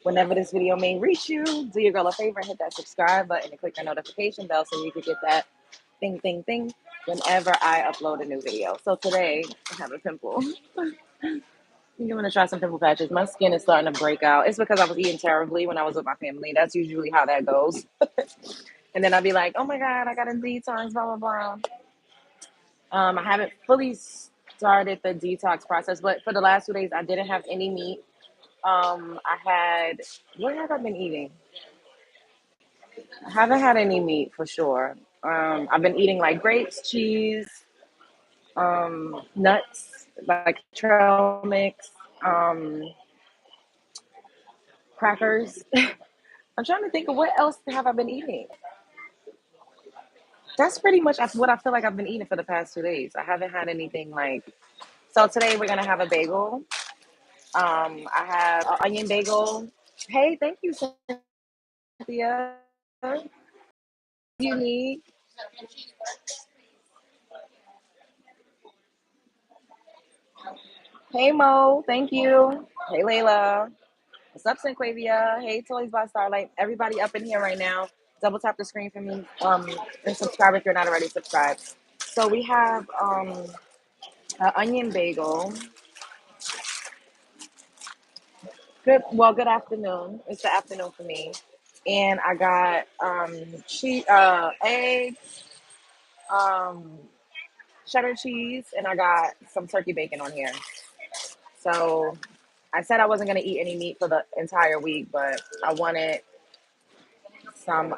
Whenever this video may reach you, do your girl a favor and hit that subscribe button and click the notification bell so you can get that thing whenever I upload a new video. So today I have a pimple. I'm gonna try some pimple patches. My skin is starting to break out. It's because I was eating terribly when I was with my family. That's usually how that goes. And then I'll be like, oh my God, I got a detox, blah, blah, blah. I haven't fully started the detox process, but for the last 2 days, I didn't have any meat. I had, what have I been eating? I haven't had any meat for sure. I've been eating like grapes, cheese, nuts, like trail mix, um, crackers. I'm trying to think of what else have I been eating. That's pretty much what I feel like I've been eating for the past 2 days. I haven't had anything like. So today we're gonna have a bagel. I have an onion bagel. Hey, thank you, Cynthia. You need. Hey Mo, thank you. Hey Layla. What's up, Cinquavia? Hey Toys by Starlight. Everybody up in here right now. Double tap the screen for me. And subscribe if you're not already subscribed. So we have an onion bagel. Good afternoon. It's the afternoon for me. And I got eggs, um, cheddar cheese, and I got some turkey bacon on here. So I said I wasn't gonna eat any meat for the entire week, but I wanted some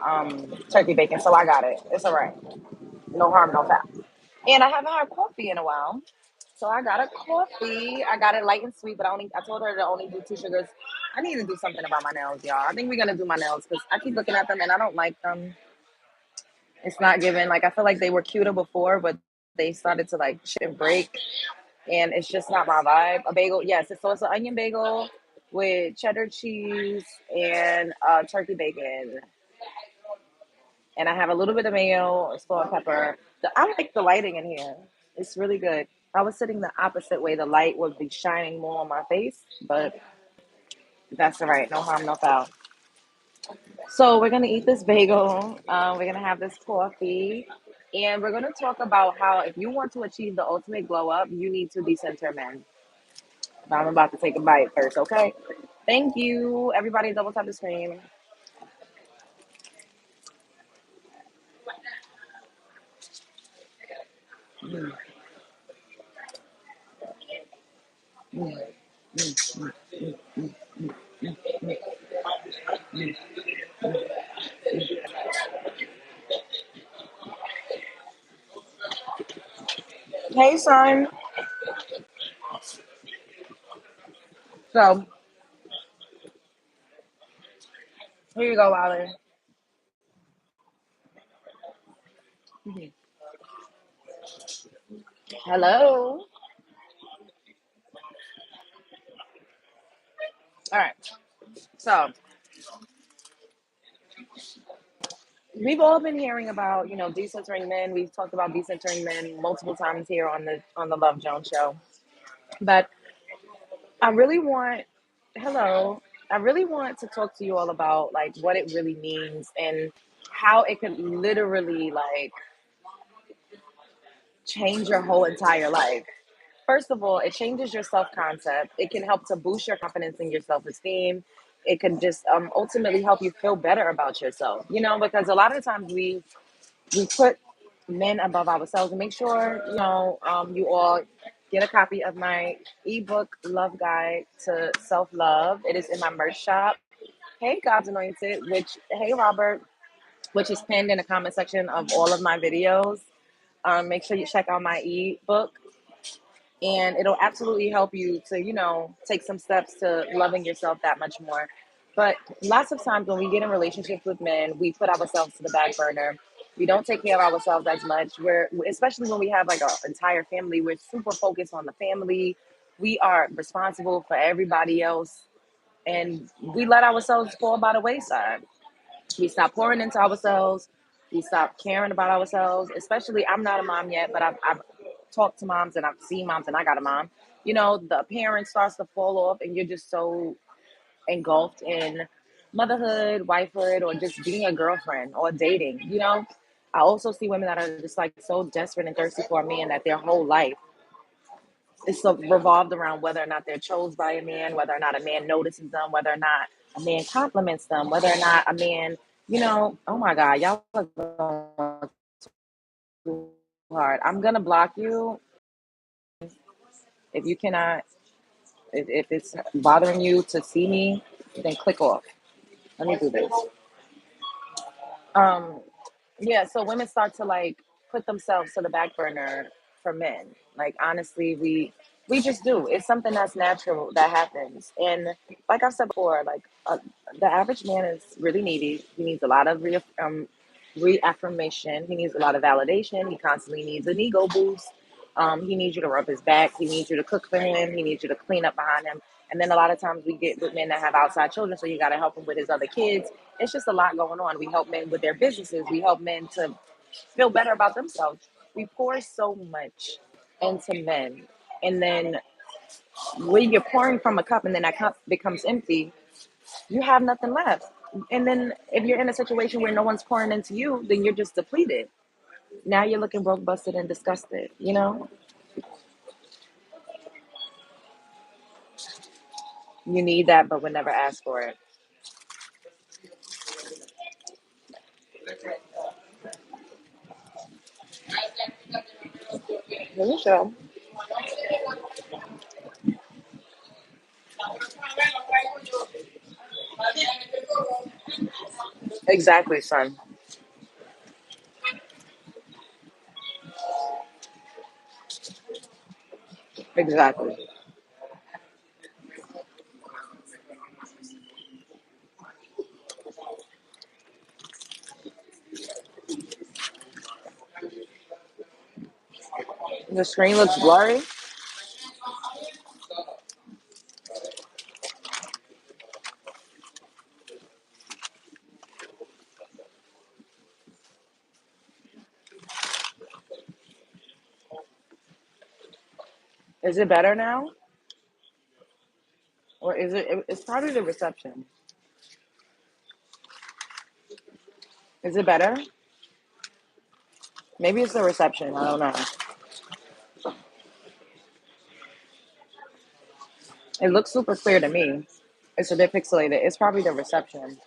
turkey bacon, so I got it. It's all right. No harm, no foul. And I haven't had coffee in a while. So I got a coffee. I got it light and sweet, but I told her to only do 2 sugars. I need to do something about my nails, y'all. I think we're gonna do my nails because I keep looking at them and I don't like them. It's not given. Like I feel like they were cuter before, but they started to like chip and break, and it's just not my vibe. A bagel, yes. So it's an onion bagel with cheddar cheese and turkey bacon, and I have a little bit of mayo, salt, pepper. I like the lighting in here. It's really good. I was sitting the opposite way. The light would be shining more on my face, but that's all right. No harm, no foul. So we're gonna eat this bagel. We're gonna have this coffee, and we're gonna talk about how if you want to achieve the ultimate glow up, you need to decenter men. I'm about to take a bite first, okay? Thank you, everybody. Double tap the screen. Mm, mm, mm, mm. Hey, son. So here you go, Wilder. Mhm. Hello. All right. So we've all been hearing about, decentering men. We've talked about decentering men multiple times here on the Love Jones show. But I really want, hello, I really want to talk to you all about like what it really means and how it could literally like change your whole entire life. First of all, it changes your self concept. It can help to boost your confidence and your self esteem. It can just ultimately help you feel better about yourself. Because a lot of times we put men above ourselves. And make sure you all get a copy of my ebook Love Guide to Self Love. It is in my merch shop. Hey God's Anointed, which hey Robert, which is pinned in the comment section of all of my videos. Make sure you check out my ebook, and it'll absolutely help you to take some steps to loving yourself that much more. But lots of times when we get in relationships with men, we put ourselves to the back burner. We don't take care of ourselves as much. We're especially when we have like an entire family, we're super focused on the family. We are responsible for everybody else, and we let ourselves fall by the wayside. We stop pouring into ourselves. We stop caring about ourselves. Especially, I'm not a mom yet, but I've talked to moms and I've seen moms, and I got a mom. The appearance starts to fall off, and you're just so engulfed in motherhood, wifehood, or just being a girlfriend or dating. I also see women that are just like so desperate and thirsty for a man that their whole life is so revolved around whether or not they're chose by a man, whether or not a man notices them, whether or not a man compliments them, whether or not a man, oh my God, y'all are going too hard. I'm gonna block you if you cannot. If it's bothering you to see me, then click off. Let me do this. Um, yeah, so women start to like put themselves to the back burner for men. Like honestly, we just do. It's something that's natural that happens. And like I've said before, like the average man is really needy. He needs a lot of reaffirmation. He needs a lot of validation. He constantly needs an ego boost. He needs you to rub his back. He needs you to cook for him. He needs you to clean up behind him. And then a lot of times we get with men that have outside children, so you got to help him with his other kids. It's just a lot going on. We help men with their businesses. We help men to feel better about themselves. We pour so much into men. And then when you're pouring from a cup and then that cup becomes empty, you have nothing left. And then if you're in a situation where no one's pouring into you, then you're just depleted. Now you're looking broke, busted, and disgusted. You need that, but would never ask for it. Let me show. Exactly, son. Exactly. The screen looks blurry. Is it better now? Or is it's probably the reception. Is it better? Maybe it's the reception. I don't know. It looks super clear to me. It's a bit pixelated. It's probably the reception.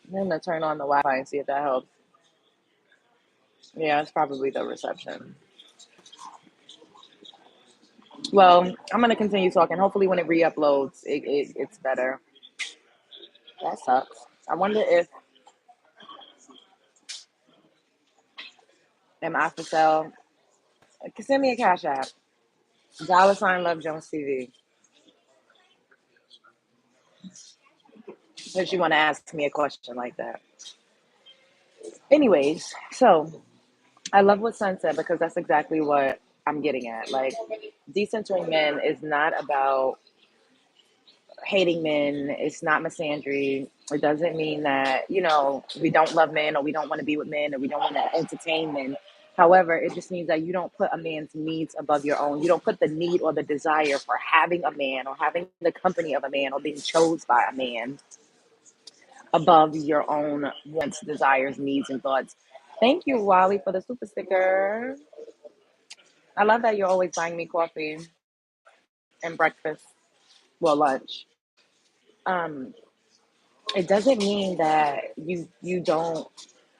I'm gonna turn on the Wi-Fi and see if that helps. Yeah, it's probably the reception. Well, I'm gonna continue talking. Hopefully, when it re-uploads, it's better. That sucks. I wonder if am I for sale? Send me a cash app. $ Love Jones TV. If you want to ask me a question like that. Anyways, so I love what Sun said because that's exactly what I'm getting at. Like, decentering men is not about hating men. It's not misandry. It doesn't mean that, we don't love men or we don't want to be with men or we don't want to entertain men. However, it just means that you don't put a man's needs above your own. You don't put the need or the desire for having a man or having the company of a man or being chose by a man above your own wants, desires, needs, and thoughts. Thank you, Wally, for the super sticker. I love that you're always buying me coffee and breakfast, well, lunch. Um, it doesn't mean that you don't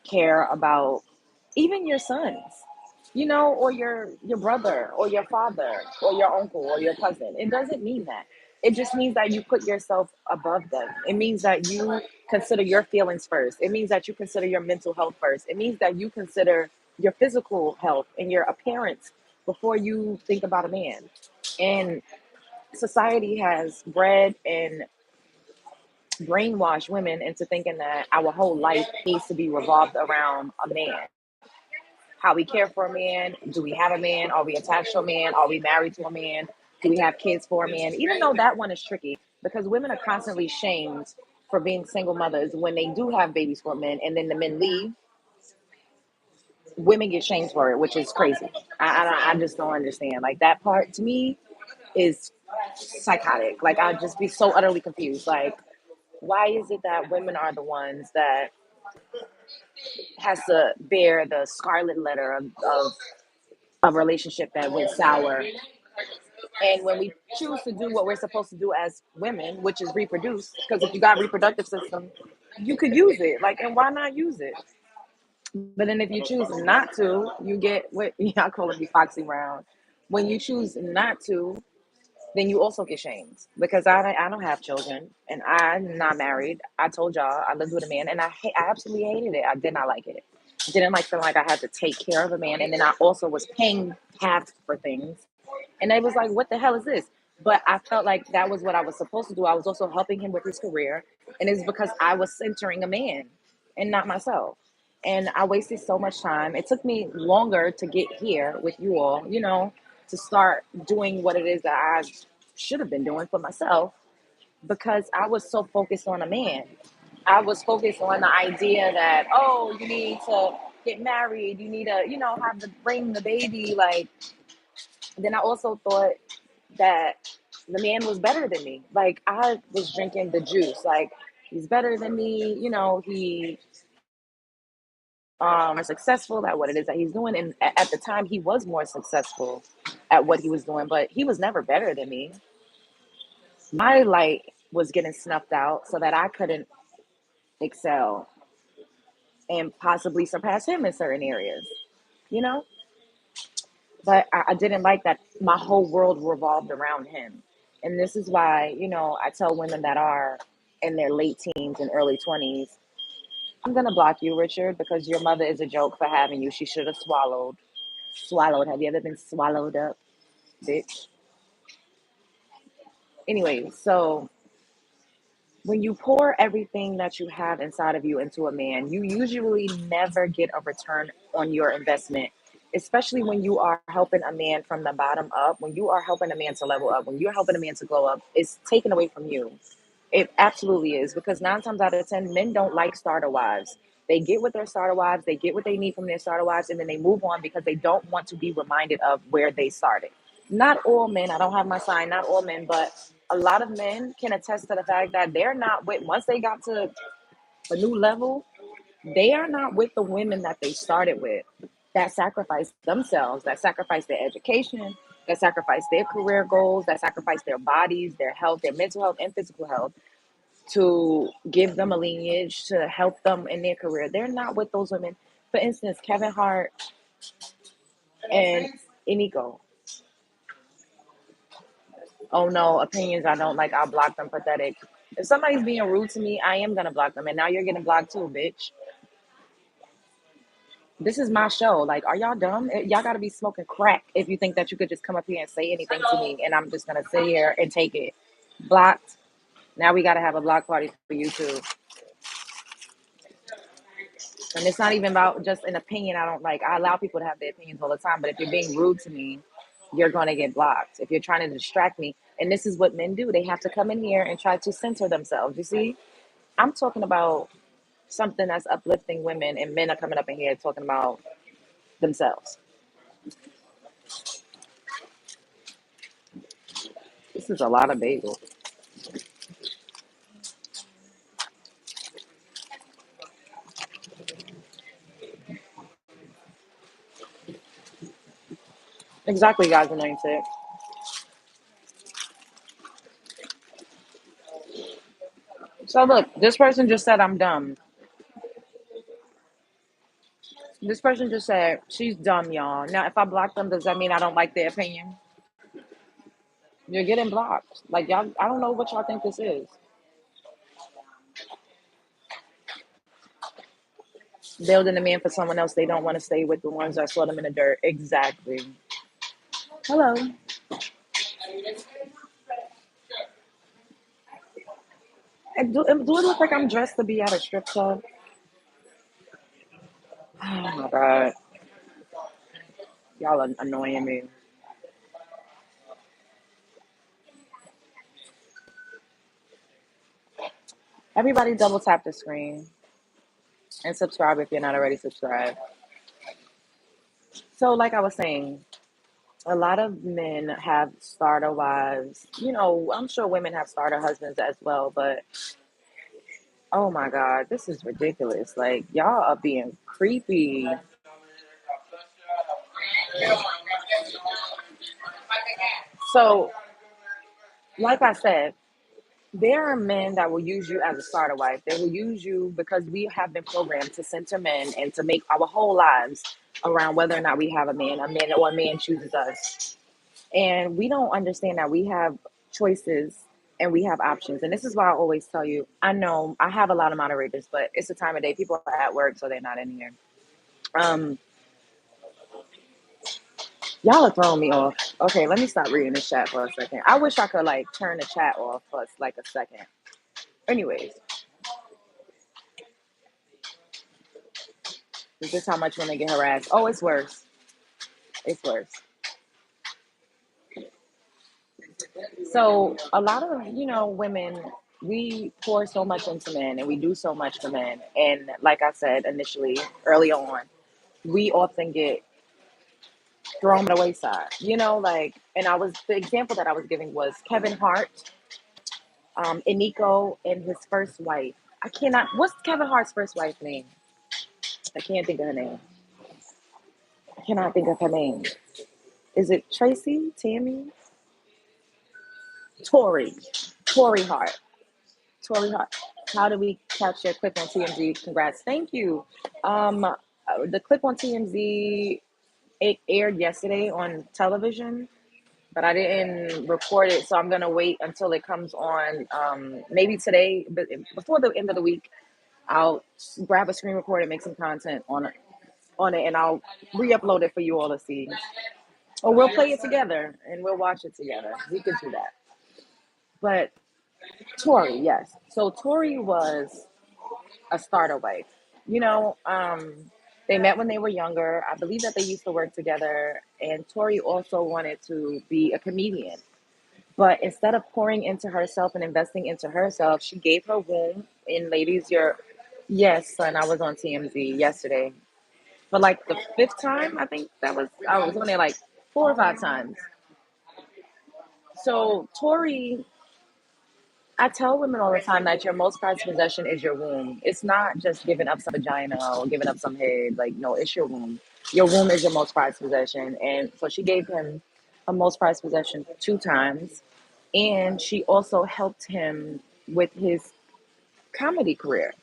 care about even your sons, or your brother or your father or your uncle or your cousin. It doesn't mean that. It just means that you put yourself above them. It means that you consider your feelings first. It means that you consider your mental health first. It means that you consider your physical health and your appearance before you think about a man. And society has bred and brainwashed women into thinking that our whole life needs to be revolved around a man. How we care for a man. Do we have a man? Are we attached to a man? Are we married to a man? Do we have kids for a man? Even though that one is tricky because women are constantly shamed for being single mothers when they do have babies for men and then the men leave. Women get shamed for it, which is crazy. I just don't understand. Like that part to me is psychotic. Like I'd just be so utterly confused. Like, why is it that women are the ones that has to bear the scarlet letter of a relationship that went sour? And when we choose to do what we're supposed to do as women, which is reproduce, because if you got reproductive system, you could use it. Like, and why not use it? But then if you choose not to, you get what y'all call it, be foxy round. When you choose not to, then you also get shamed because I don't have children and I'm not married. I told y'all I lived with a man and I absolutely hated it. I did not like it. Didn't like feeling like I had to take care of a man, and then I also was paying half for things, and they was like, "What the hell is this?" But I felt like that was what I was supposed to do. I was also helping him with his career, and it's because I was centering a man and not myself. And I wasted so much time. It took me longer to get here with you all, to start doing what it is that I should have been doing for myself because I was so focused on a man. I was focused on the idea that, oh, you need to get married, you need to, have the bring the baby. Like, then I also thought that the man was better than me. Like, I was drinking the juice. Like, he's better than me. He are successful at what it is that he's doing. And at the time, he was more successful at what he was doing, but he was never better than me. My light was getting snuffed out so that I couldn't excel and possibly surpass him in certain areas, you know? But I didn't like that my whole world revolved around him. And this is why, I tell women that are in their late teens and early 20s, I'm going to block you, Richard, because your mother is a joke for having you. She should have swallowed. Swallowed. Have you ever been swallowed up, bitch? Anyway, so when you pour everything that you have inside of you into a man, you usually never get a return on your investment, especially when you are helping a man from the bottom up, when you are helping a man to level up, when you're helping a man to glow up, it's taken away from you. It absolutely is because 9 times out of 10, men don't like starter wives. They get with their starter wives, they get what they need from their starter wives, and then they move on because they don't want to be reminded of where they started. Not all men, I don't have my sign, not all men, but a lot of men can attest to the fact that they're not with, once they got to a new level, they are not with the women that they started with that sacrifice themselves, that sacrifice their education, that sacrifice their career goals, that sacrifice their bodies, their health, their mental health, and physical health to give them a lineage to help them in their career. They're not with those women. For instance, Kevin Hart and Iniko. Oh no, opinions I don't like, I'll block them. Pathetic. If somebody's being rude to me, I am gonna block them. And now you're getting blocked too, bitch. This is my show. Like, are y'all dumb? Y'all gotta be smoking crack if you think that you could just come up here and say anything to me and I'm just gonna sit here and take it. Blocked. Now we gotta have a block party for you too. And it's not even about just an opinion I don't like. I allow people to have their opinions all the time, but if you're being rude to me, you're going to get blocked. If you're trying to distract me, and this is what men do, they have to come in here and try to censor themselves. You see, I'm talking about something that's uplifting women, and men are coming up in here talking about themselves. This is a lot of bagel. Exactly, guys, anointed. So look, this person just said I'm dumb. This person just said she's dumb, y'all. Now, if I block them, does that mean I don't like their opinion? You're getting blocked. Like y'all, I don't know what y'all think this is. Building a man for someone else they don't want to stay with, the ones that saw them in the dirt. Exactly. Hello. And do it look like I'm dressed to be at a strip club? Oh my god. Y'all are annoying me. Everybody double tap the screen and subscribe if you're not already subscribed. So like I was saying, A lot of men have starter wives. I'm sure women have starter husbands as well, but oh my God, this is ridiculous. Like, y'all are being creepy. So, like I said, there are men that will use you as a starter wife. They will use you because we have been programmed to center men and to make our whole lives around whether or not we have a man or a man chooses us. And we don't understand that we have choices and we have options. And this is why I always tell you, I know I have a lot of moderators, but it's the time of day. People are at work, so they're not in here. Um, y'all are throwing me off. Okay, let me stop reading the chat for a second. I wish I could like turn the chat off for like a second. Anyways, this is how much women get harassed. Oh, it's worse. It's worse. So a lot of women, we pour so much into men and we do so much for men. And like I said initially, early on, we often get thrown by the wayside. Like, and I was the example that I was giving was Kevin Hart, Eniko, and his first wife. I cannot. What's Kevin Hart's first wife's name? I can't think of her name. I cannot think of her name. Is it Tracy? Tammy? Tori? Tori Hart. Tori Hart. How do we catch your clip on TMZ? Congrats. Thank you. The clip on TMZ, it aired yesterday on television, but I didn't record it, so I'm gonna wait until it comes on. Maybe today, but before the end of the week, I'll grab a screen record and make some content on it, and I'll re-upload it for you all to see. Or we'll play it together and we'll watch it together. We could do that. But Tori, yes. So Tori was a starter wife. You know, um, they met when they were younger. I believe that they used to work together. And Tori also wanted to be a comedian. But instead of pouring into herself and investing into herself, she gave her womb. And ladies, yes, son, I was on TMZ yesterday. For like the fifth time, I think I was on there like 4 or 5 times. So Tori, I tell women all the time that your most prized possession is your womb. It's not just giving up some vagina or giving up some head. Like, no, it's your womb. Your womb is your most prized possession. And so she gave him a most prized possession 2 times. And she also helped him with his comedy career.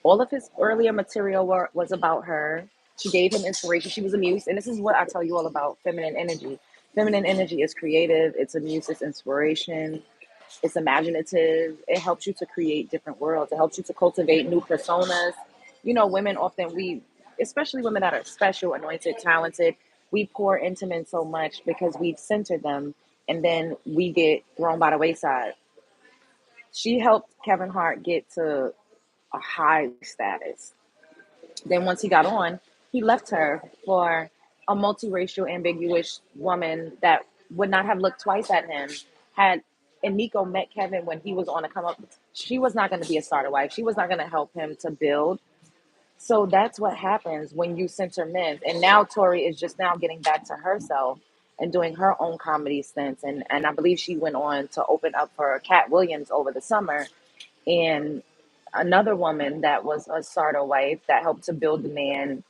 All of his earlier material was about her. She gave him inspiration. She was a muse. And this is what I tell you all about feminine energy. Feminine energy is creative, it's a muse, it's inspiration, it's imaginative. It helps you to create different worlds. It helps you to cultivate new personas. Women often, especially women that are special, anointed, talented, we pour into men so much because we've centered them and then we get thrown by the wayside. She helped Kevin Hart get to a high status. Then once he got on, he left her for a multiracial, ambiguous woman that would not have looked twice at him. Had and Nico met Kevin when he was on a come up, she was not going to be a starter wife. She was not going to help him to build. So that's what happens when you center men. And now Tori is just now getting back to herself and doing her own comedy stints. And I believe she went on to open up for Cat Williams over the summer. And another woman that was a starter wife that helped to build the man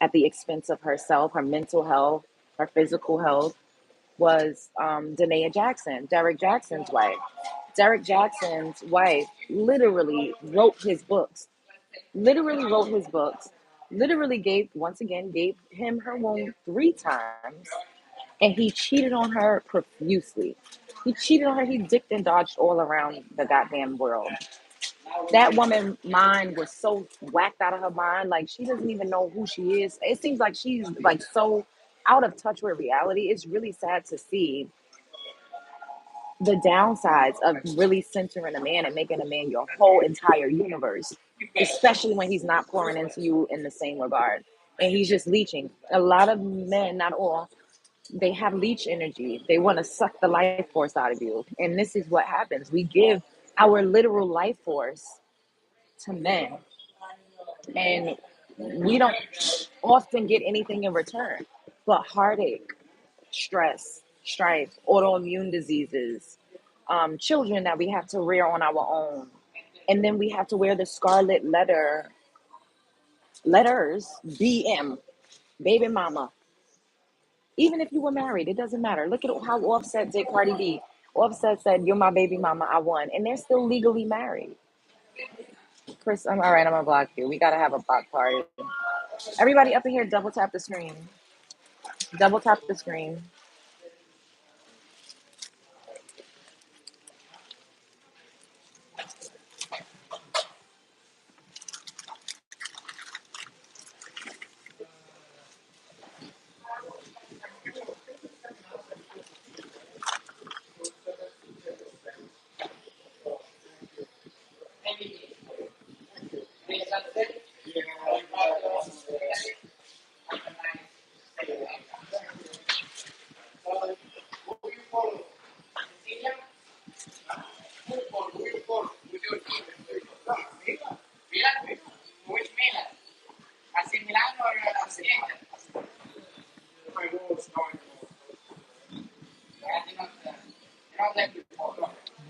at the expense of herself, her mental health, her physical health, was Danae Jackson, Derek Jackson's wife. Derek Jackson's wife literally wrote his books, literally wrote his books, literally once again, gave him her womb 3 times, and he cheated on her profusely. He cheated on her. He dicked and dodged all around the goddamn world. That woman mind was so whacked out of her mind, like she doesn't even know who she is. It seems like she's like so out of touch with reality. It's really sad to see the downsides of really centering a man and making a man your whole entire universe, especially when he's not pouring into you in the same regard and he's just leeching. A lot of men, not all, they have leech energy. They want to suck the life force out of you, and this is what happens. We give our literal life force to men, and we don't often get anything in return but heartache, stress, strife, autoimmune diseases, children that we have to rear on our own. And then we have to wear the scarlet letters, BM, baby mama. Even if you were married, it doesn't matter. Look at how Offset did Cardi B. Offset said, "You're my baby mama, I won." And they're still legally married. Chris, I'm all right, I'm gonna block you. We gotta have a block party. Everybody up in here, double tap the screen. Double tap the screen.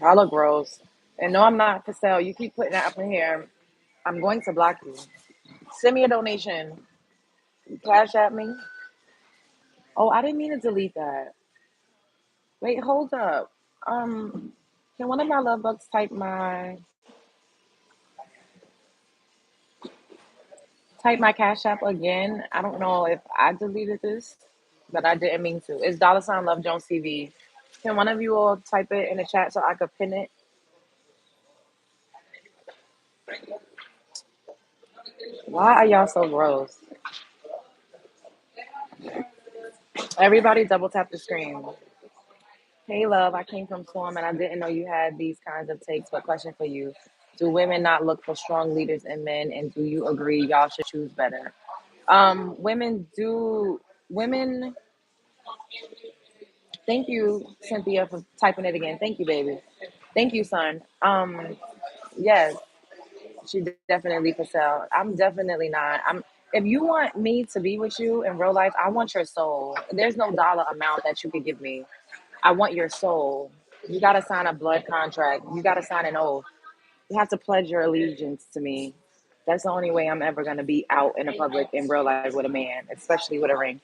I look gross. And no, I'm not for sale. You keep putting that up in here. I'm going to block you. Send me a donation. Cash at me. Oh, I didn't mean to delete that. Wait, hold up. Can one of my love bugs type my cash app again? I don't know if I deleted this, but I didn't mean to. It's dollar sign Love Jones TV. Can one of you all type it in the chat so I could pin it? Why are y'all so gross? Everybody double tap the screen. Hey love, I came from Storm and I didn't know you had these kinds of takes, but question for you. Do women not look for strong leaders in men, and do you agree y'all should choose better? Women do women Thank you, Cynthia, for typing it again. Thank you, baby. Thank you, son. Yes, she definitely for sale. I'm definitely not. If you want me to be with you in real life, I want your soul. There's no dollar amount that you could give me. I want your soul. You gotta sign a blood contract. You gotta sign an oath. You have to pledge your allegiance to me. That's the only way I'm ever gonna be out in the public in real life with a man, especially with a ring.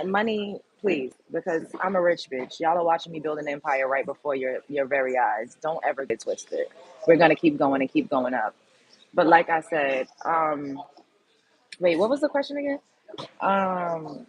Money, please, because I'm a rich bitch. Y'all are watching me build an empire right before your very eyes. Don't ever get twisted. We're gonna keep going and keep going up. But like I said, wait, what was the question again? Um,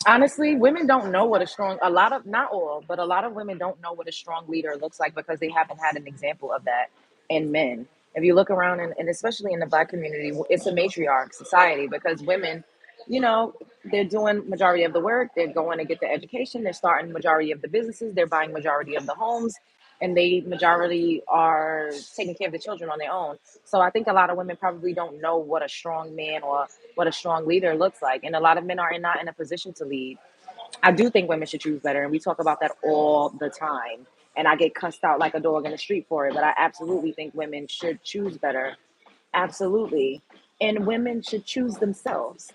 Honestly, women don't know what a lot of, not all, but a lot of women don't know what a strong leader looks like because they haven't had an example of that in men. If you look around, and especially in the black community, it's a matriarch society because women, you know, they're doing majority of the work, they're going to get the education, they're starting majority of the businesses, they're buying majority of the homes, and they majority are taking care of the children on their own. So I think a lot of women probably don't know what a strong man or what a strong leader looks like. And a lot of men are not in a position to lead. I do think women should choose better. And we talk about that all the time. And I get cussed out like a dog in the street for it. But I absolutely think women should choose better. Absolutely. And women should choose themselves.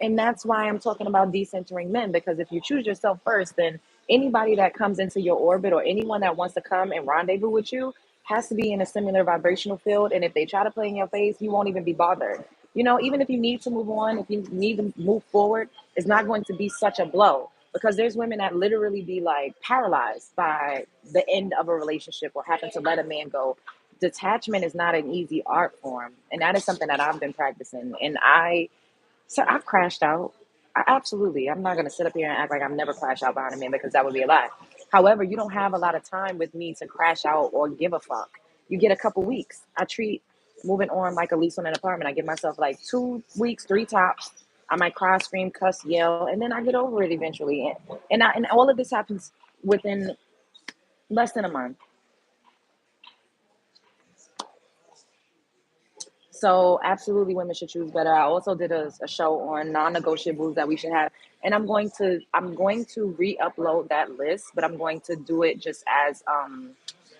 And that's why I'm talking about decentering men, because if you choose yourself first, then anybody that comes into your orbit or anyone that wants to come and rendezvous with you has to be in a similar vibrational field. And if they try to play in your face, you won't even be bothered. Even if you need to move on, if you need to move forward, it's not going to be such a blow because there's women that literally be like paralyzed by the end of a relationship or happen to let a man go. Detachment is not an easy art form. And that is something that I've been practicing. And I've crashed out. I'm not going to sit up here and act like I've never crashed out behind a man because that would be a lie. However, you don't have a lot of time with me to crash out or give a fuck. You get a couple weeks. I treat moving on like a lease on an apartment. I give myself like 2 weeks, three tops. I might cry, scream, cuss, yell, and then I get over it eventually. And all of this happens within less than a month. So absolutely, women should choose better. I also did a show on non-negotiables that we should have, and I'm going to re-upload that list, but I'm going to do it just as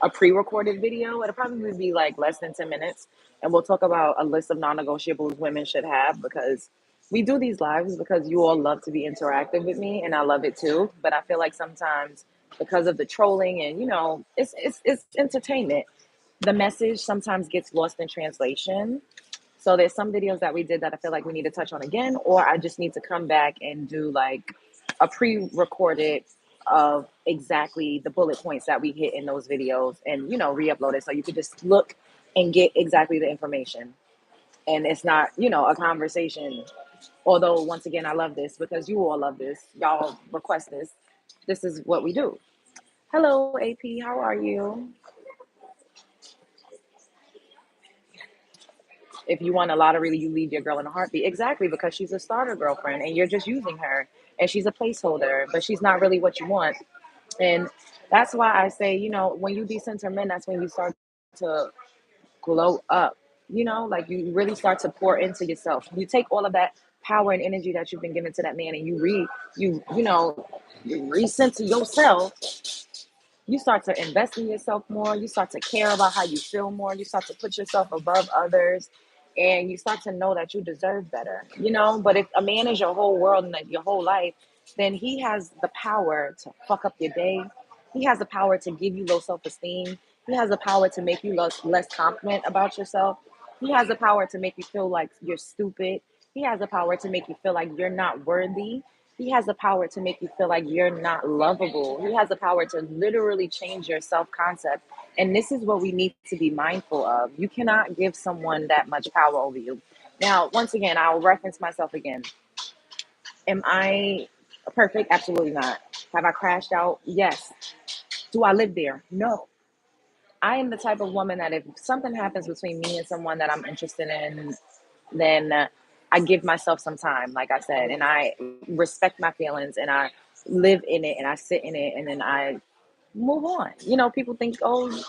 a pre-recorded video. It'll probably be like less than 10 minutes, and we'll talk about a list of non-negotiables women should have because we do these lives because you all love to be interactive with me, and I love it too. But I feel like sometimes because of the trolling and it's entertainment, the message sometimes gets lost in translation. So there's some videos that we did that I feel like we need to touch on again, or I just need to come back and do like a pre-recorded of exactly the bullet points that we hit in those videos and re-upload it so you could just look and get exactly the information. And it's not, a conversation. Although once again, I love this because you all love this. Y'all request this. This is what we do. Hello, AP. How are you? If you won a lottery, you leave your girl in a heartbeat. Exactly, because she's a starter girlfriend and you're just using her and she's a placeholder, but she's not really what you want. And that's why I say, when you decenter men, that's when you start to glow up. Like you really start to pour into yourself. You take all of that power and energy that you've been given to that man and you recenter yourself. You start to invest in yourself more. You start to care about how you feel more. You start to put yourself above others. And you start to know that you deserve better. But if a man is your whole world and your whole life, then he has the power to fuck up your day. He has the power to give you low self esteem. He has the power to make you less confident about yourself. He has the power to make you feel like you're stupid. He has the power to make you feel like you're not worthy. He has the power to make you feel like you're not lovable. He has the power to literally change your self concept. And this is what we need to be mindful of. You cannot give someone that much power over you. Now, once again, I'll reference myself again. Am I perfect? Absolutely not. Have I crashed out? Yes. Do I live there? No. I am the type of woman that if something happens between me and someone that I'm interested in, then I give myself some time, like I said, and I respect my feelings and I live in it and I sit in it and then I move on. People think, oh,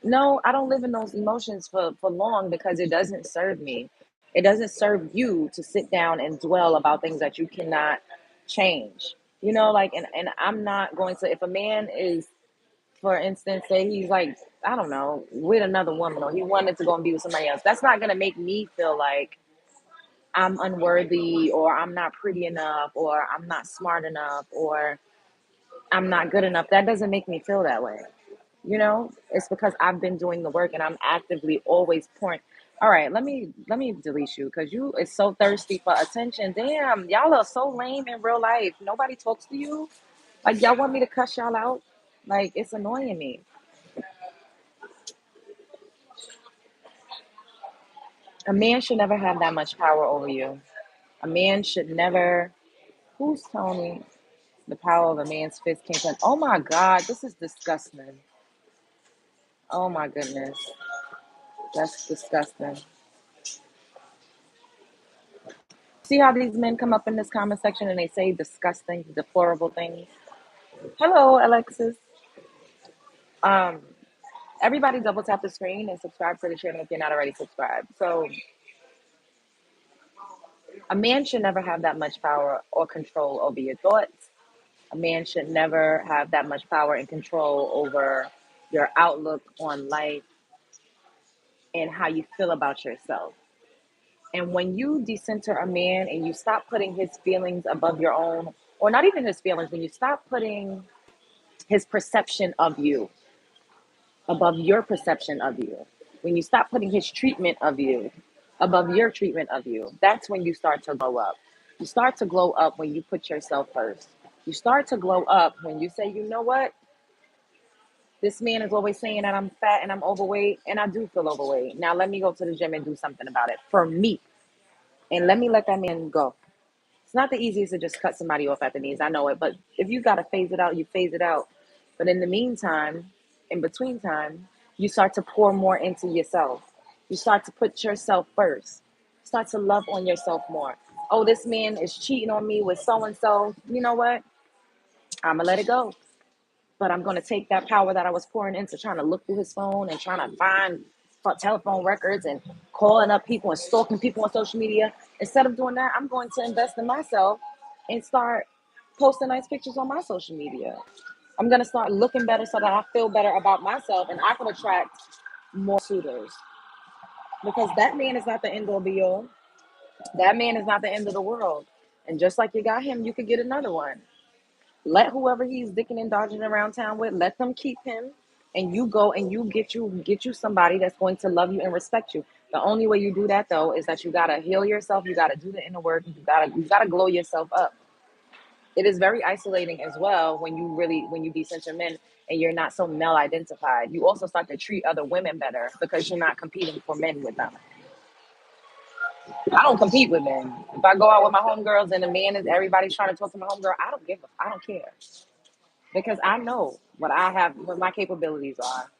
no, I don't live in those emotions for long because it doesn't serve me. It doesn't serve you to sit down and dwell about things that you cannot change. Like, and I'm not going to, if a man is, for instance, say he's like, I don't know, with another woman or he wanted to go and be with somebody else, that's not going to make me feel like I'm unworthy or I'm not pretty enough or I'm not smart enough or I'm not good enough. That doesn't make me feel that way. It's because I've been doing the work and I'm actively always pouring. All right, let me delete you because you is so thirsty for attention. Damn, y'all are so lame in real life. Nobody talks to you. Like y'all want me to cuss y'all out? Like it's annoying me. A man should never have that much power over you. A man should never. Who's Tony? The power of a man's fist came from. Oh my God, this is disgusting. Oh my goodness, that's disgusting. See how these men come up in this comment section and they say disgusting, deplorable things. Hello, Alexis. Um, everybody double tap the screen and subscribe to the channel if you're not already subscribed. So a man should never have that much power or control over your thoughts. A man should never have that much power and control over your outlook on life and how you feel about yourself. And when you decenter a man and you stop putting his feelings above your own, or not even his feelings, when you stop putting his perception of you above your perception of you, when you stop putting his treatment of you above your treatment of you, that's when you start to glow up. You start to glow up when you put yourself first. You start to glow up when you say, you know what? This man is always saying that I'm fat and I'm overweight, and I do feel overweight. Now let me go to the gym and do something about it for me. And let me let that man go. It's not the easiest to just cut somebody off at the knees. I know it, but if you gotta phase it out, you phase it out. But in the meantime, in between time, you start to pour more into yourself. You start to put yourself first. Start to love on yourself more. Oh, this man is cheating on me with so and so. You know what? I'm gonna let it go. But I'm gonna take that power that I was pouring into trying to look through his phone and trying to find telephone records and calling up people and stalking people on social media. Instead of doing that, I'm going to invest in myself and start posting nice pictures on my social media. I'm gonna start looking better so that I feel better about myself and I can attract more suitors. Because that man is not the end all be all. That man is not the end of the world. And just like you got him, you could get another one. Let whoever he's dicking and dodging around town with, let them keep him, and you go and you get you somebody that's going to love you and respect you. The only way you do that though is that you gotta heal yourself. You gotta do the inner work. You gotta glow yourself up. It is very isolating as well when you decenter men and you're not so male identified. You also start to treat other women better because you're not competing for men with them. I don't compete with men. If I go out with my homegirls and the man is everybody's trying to talk to my homegirl, I don't care because I know what my capabilities are.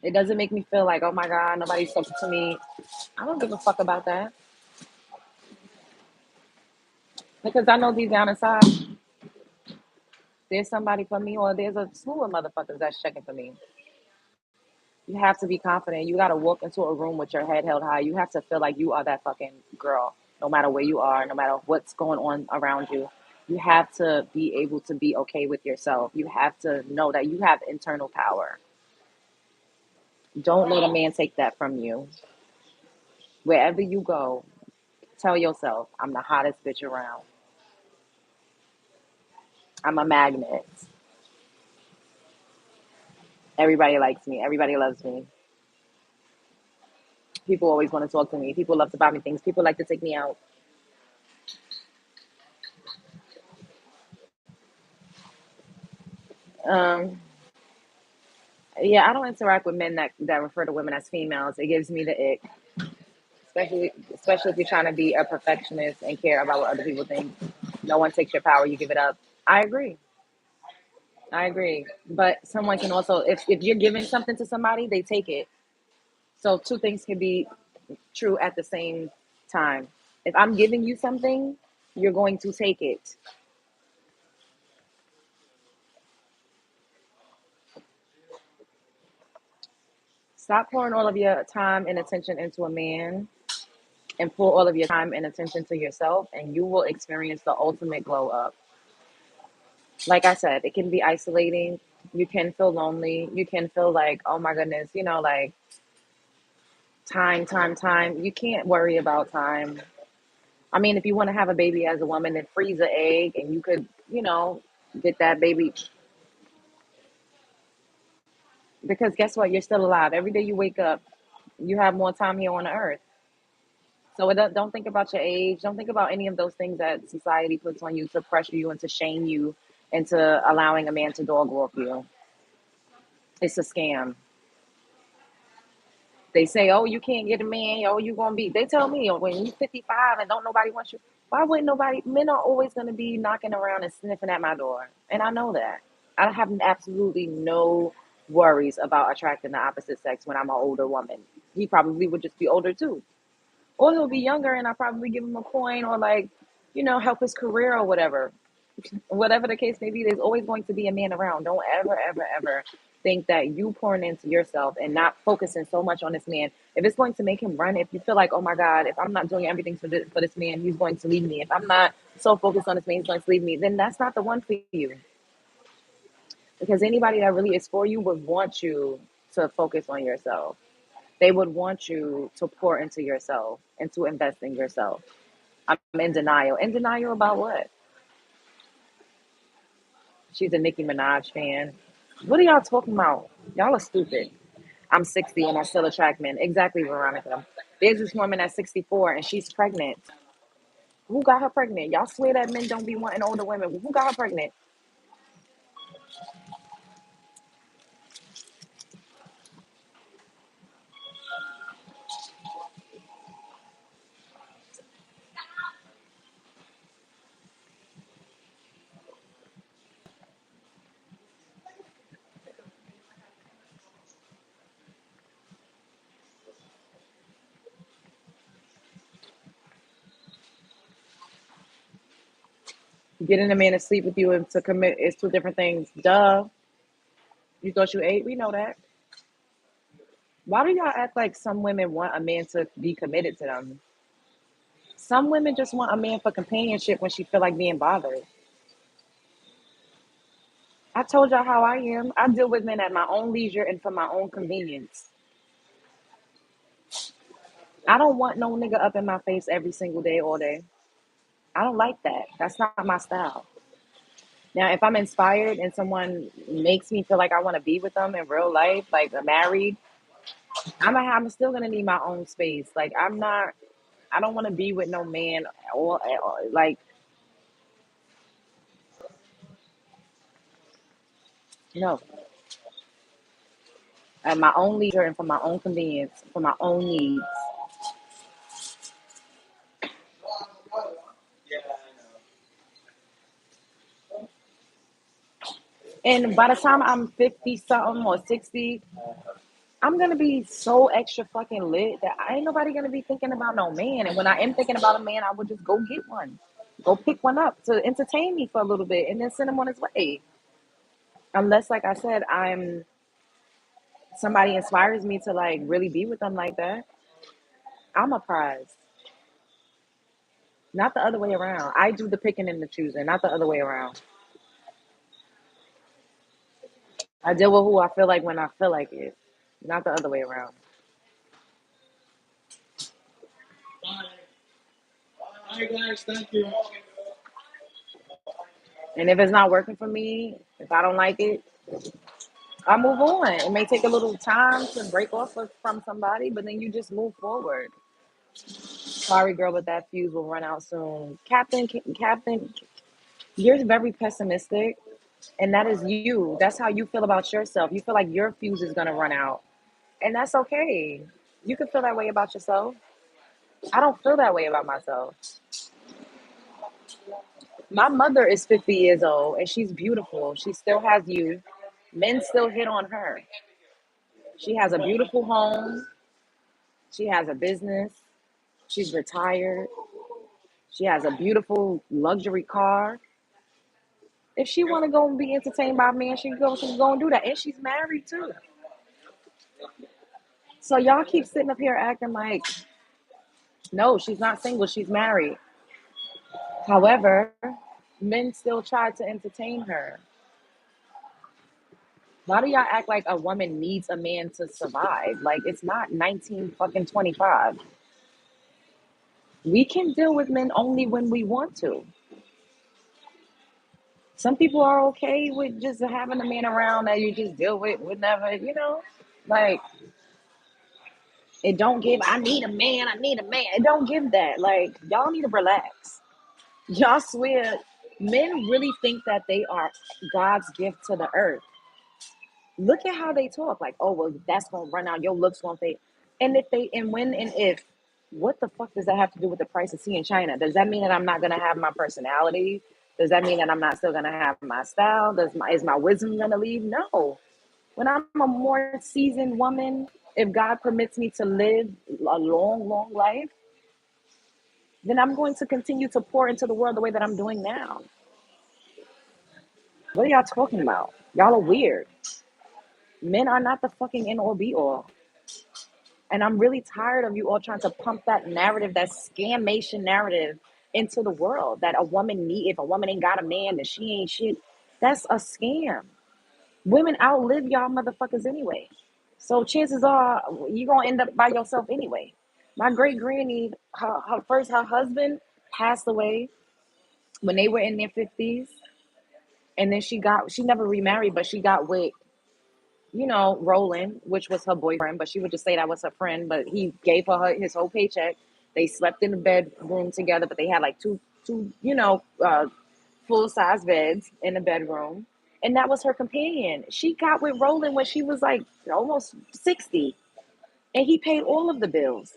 It doesn't make me feel like, oh my God, nobody's talking to me. I don't give a fuck about that because I know deep down inside there's somebody for me or there's a slew of motherfuckers that's checking for me. You have to be confident. You got to walk into a room with your head held high. You have to feel like you are that fucking girl, no matter where you are, no matter what's going on around you. You have to be able to be okay with yourself. You have to know that you have internal power. Don't let a man take that from you. Wherever you go, tell yourself, I'm the hottest bitch around. I'm a magnet. Everybody likes me. Everybody loves me. People always want to talk to me. People love to buy me things. People like to take me out. Um, yeah, I don't interact with men that refer to women as females. It gives me the ick, especially if you're trying to be a perfectionist and care about what other people think. No one takes your power, you give it up. I agree. I agree. But someone can also, if you're giving something to somebody, they take it. So two things can be true at the same time. If I'm giving you something, you're going to take it. Stop pouring all of your time and attention into a man and pour all of your time and attention to yourself, and you will experience the ultimate glow up. Like I said, it can be isolating. You can feel lonely. You can feel like, oh my goodness, like time, time, time. You can't worry about time. I mean, if you want to have a baby as a woman, then freeze an egg and you could, get that baby. Because guess what? You're still alive. Every day you wake up, you have more time here on the earth. So don't think about your age. Don't think about any of those things that society puts on you to pressure you and to shame you into allowing a man to dog walk you. It's a scam. They say, oh, you can't get a man. Oh, you gonna be. They tell me, oh, when you're 55 and don't nobody wants you. Why wouldn't nobody? Men are always gonna be knocking around and sniffing at my door, and I know that. I have absolutely no worries about attracting the opposite sex when I'm an older woman. He probably would just be older too, or he'll be younger, and I probably give him a coin or like, help his career or whatever. Whatever the case may be, there's always going to be a man around. Don't ever, ever, ever think that you pouring into yourself and not focusing so much on this man. If it's going to make him run, if you feel like, oh my God, if I'm not doing everything for this man, he's going to leave me. If I'm not so focused on this man, he's going to leave me. Then that's not the one for you. Because anybody that really is for you would want you to focus on yourself. They would want you to pour into yourself and to invest in yourself. I'm in denial. In denial about what? She's a Nicki Minaj fan. What are y'all talking about? Y'all are stupid. I'm 60 and I still attract men. Exactly, Veronica. There's this woman at 64 and she's pregnant. Who got her pregnant? Y'all swear that men don't be wanting older women. Who got her pregnant? Getting a man to sleep with you and to commit is two different things. Duh. You thought you ate? We know that. Why do y'all act like some women want a man to be committed to them? Some women just want a man for companionship when she feel like being bothered. I told y'all how I am. I deal with men at my own leisure and for my own convenience. I don't want no nigga up in my face every single day, all day. I don't like that. That's not my style. Now, if I'm inspired and someone makes me feel like I want to be with them in real life, like married, I'm still gonna need my own space. Like I'm not. I don't want to be with no man or like no. At my own leisure and for my own convenience, for my own needs. And by the time I'm 50 something or 60, I'm gonna be so extra fucking lit that I ain't nobody gonna be thinking about no man. And when I am thinking about a man, I would just go get one. Go pick one up to entertain me for a little bit and then send him on his way. Unless, like I said, I'm somebody inspires me to like really be with them like that. I'm a prize. Not the other way around. I do the picking and the choosing, not the other way around. I deal with who I feel like when I feel like it, not the other way around. And if it's not working for me, if I don't like it, I move on. It may take a little time to break off from somebody, but then you just move forward. Sorry, girl, but that fuse will run out soon. Captain, you're very pessimistic, and that is you. That's how you feel about yourself. You feel like your fuse is gonna run out, and that's okay. You can feel that way about yourself. I don't feel that way about myself. My mother is 50 years old, and she's beautiful. She still has youth. Men still hit on her. She has a beautiful home. She has a business. She's retired. She has a beautiful luxury car. If she want to go and be entertained by a man, she can go and do that. And she's married too. So y'all keep sitting up here acting like, no, she's not single. She's married. However, men still try to entertain her. Why do y'all act like a woman needs a man to survive? Like it's not 19 fucking 25. We can deal with men only when we want to. Some people are okay with just having a man around that you just deal with whenever, like it don't give. I need a man. I need a man. It don't give that. Like y'all need to relax. Y'all swear, men really think that they are God's gift to the earth. Look at how they talk. Like, oh well, that's gonna run out. Your looks gonna fade. And if they and when and if, what the fuck does that have to do with the price of tea in China? Does that mean that I'm not gonna have my personality? Does that mean that I'm not still gonna have my style? Is my wisdom gonna leave? No. When I'm a more seasoned woman, if God permits me to live a long, long life, then I'm going to continue to pour into the world the way that I'm doing now. What are y'all talking about? Y'all are weird. Men are not the fucking end all be all. And I'm really tired of you all trying to pump that narrative, that scamation narrative into the world that if a woman ain't got a man, then she ain't shit. That's a scam. Women outlive y'all motherfuckers anyway. So chances are you're gonna end up by yourself anyway. My great granny, her husband passed away when they were in their 50s, and then she never remarried, but she got with Roland, which was her boyfriend, but she would just say that was her friend. But he gave his whole paycheck. They slept in the bedroom together, but they had like two full size beds in the bedroom, and that was her companion. She got with Roland when she was like almost 60, and he paid all of the bills.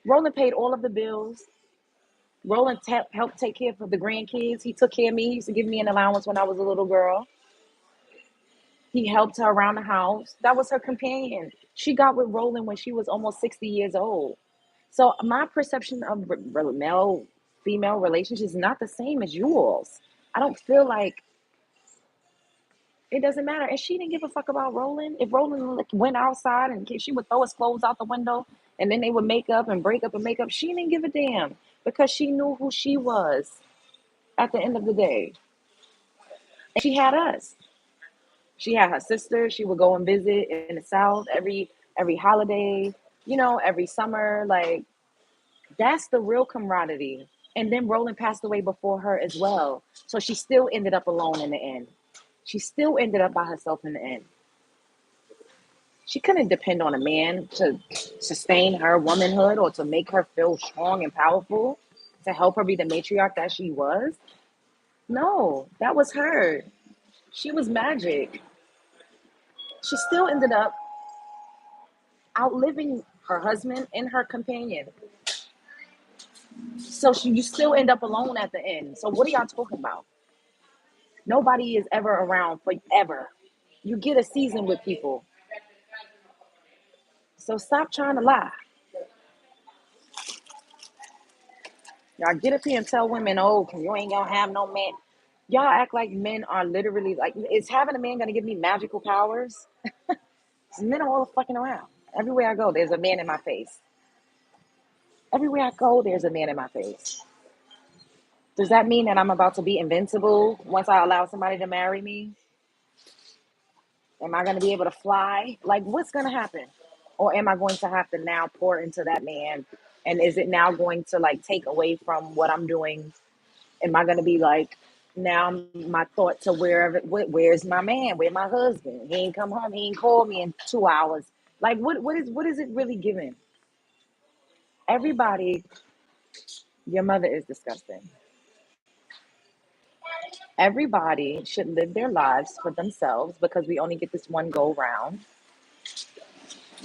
Roland paid all of the bills. Roland helped take care of the grandkids. He took care of me. He used to give me an allowance when I was a little girl. He helped her around the house. That was her companion. She got with Roland when she was almost 60 years old. So my perception of male female relationships is not the same as yours. I don't feel like it doesn't matter. And she didn't give a fuck about Roland. If Roland like, went outside and she would throw his clothes out the window and then they would make up and break up and make up, she didn't give a damn because she knew who she was at the end of the day. And she had us. She had her sister. She would go and visit in the South every holiday, every summer. Like That's the real camaraderie. And then Roland passed away before her as well. So she still ended up alone in the end. She still ended up by herself in the end. She couldn't depend on a man to sustain her womanhood or to make her feel strong and powerful, to help her be the matriarch that she was. No, that was her. She was magic. She still ended up outliving her husband and her companion. So you still end up alone at the end. So what are y'all talking about? Nobody is ever around forever. You get a season with people. So stop trying to lie. Y'all get up here and tell women, oh, you ain't gonna have no man. Y'all act like men are literally like, is having a man gonna give me magical powers? Men are all fucking around. Everywhere I go, there's a man in my face. Everywhere I go, there's a man in my face. Does that mean that I'm about to be invincible once I allow somebody to marry me? Am I going to be able to fly? Like, what's going to happen? Or am I going to have to now pour into that man? And is it now going to like take away from what I'm doing? Am I going to be like, now my thought to where's my man? Where's my husband? He ain't come home. He ain't called me in 2 hours. Like, what is it really giving? Everybody, your mother is disgusting. Everybody should live their lives for themselves because we only get this one go round.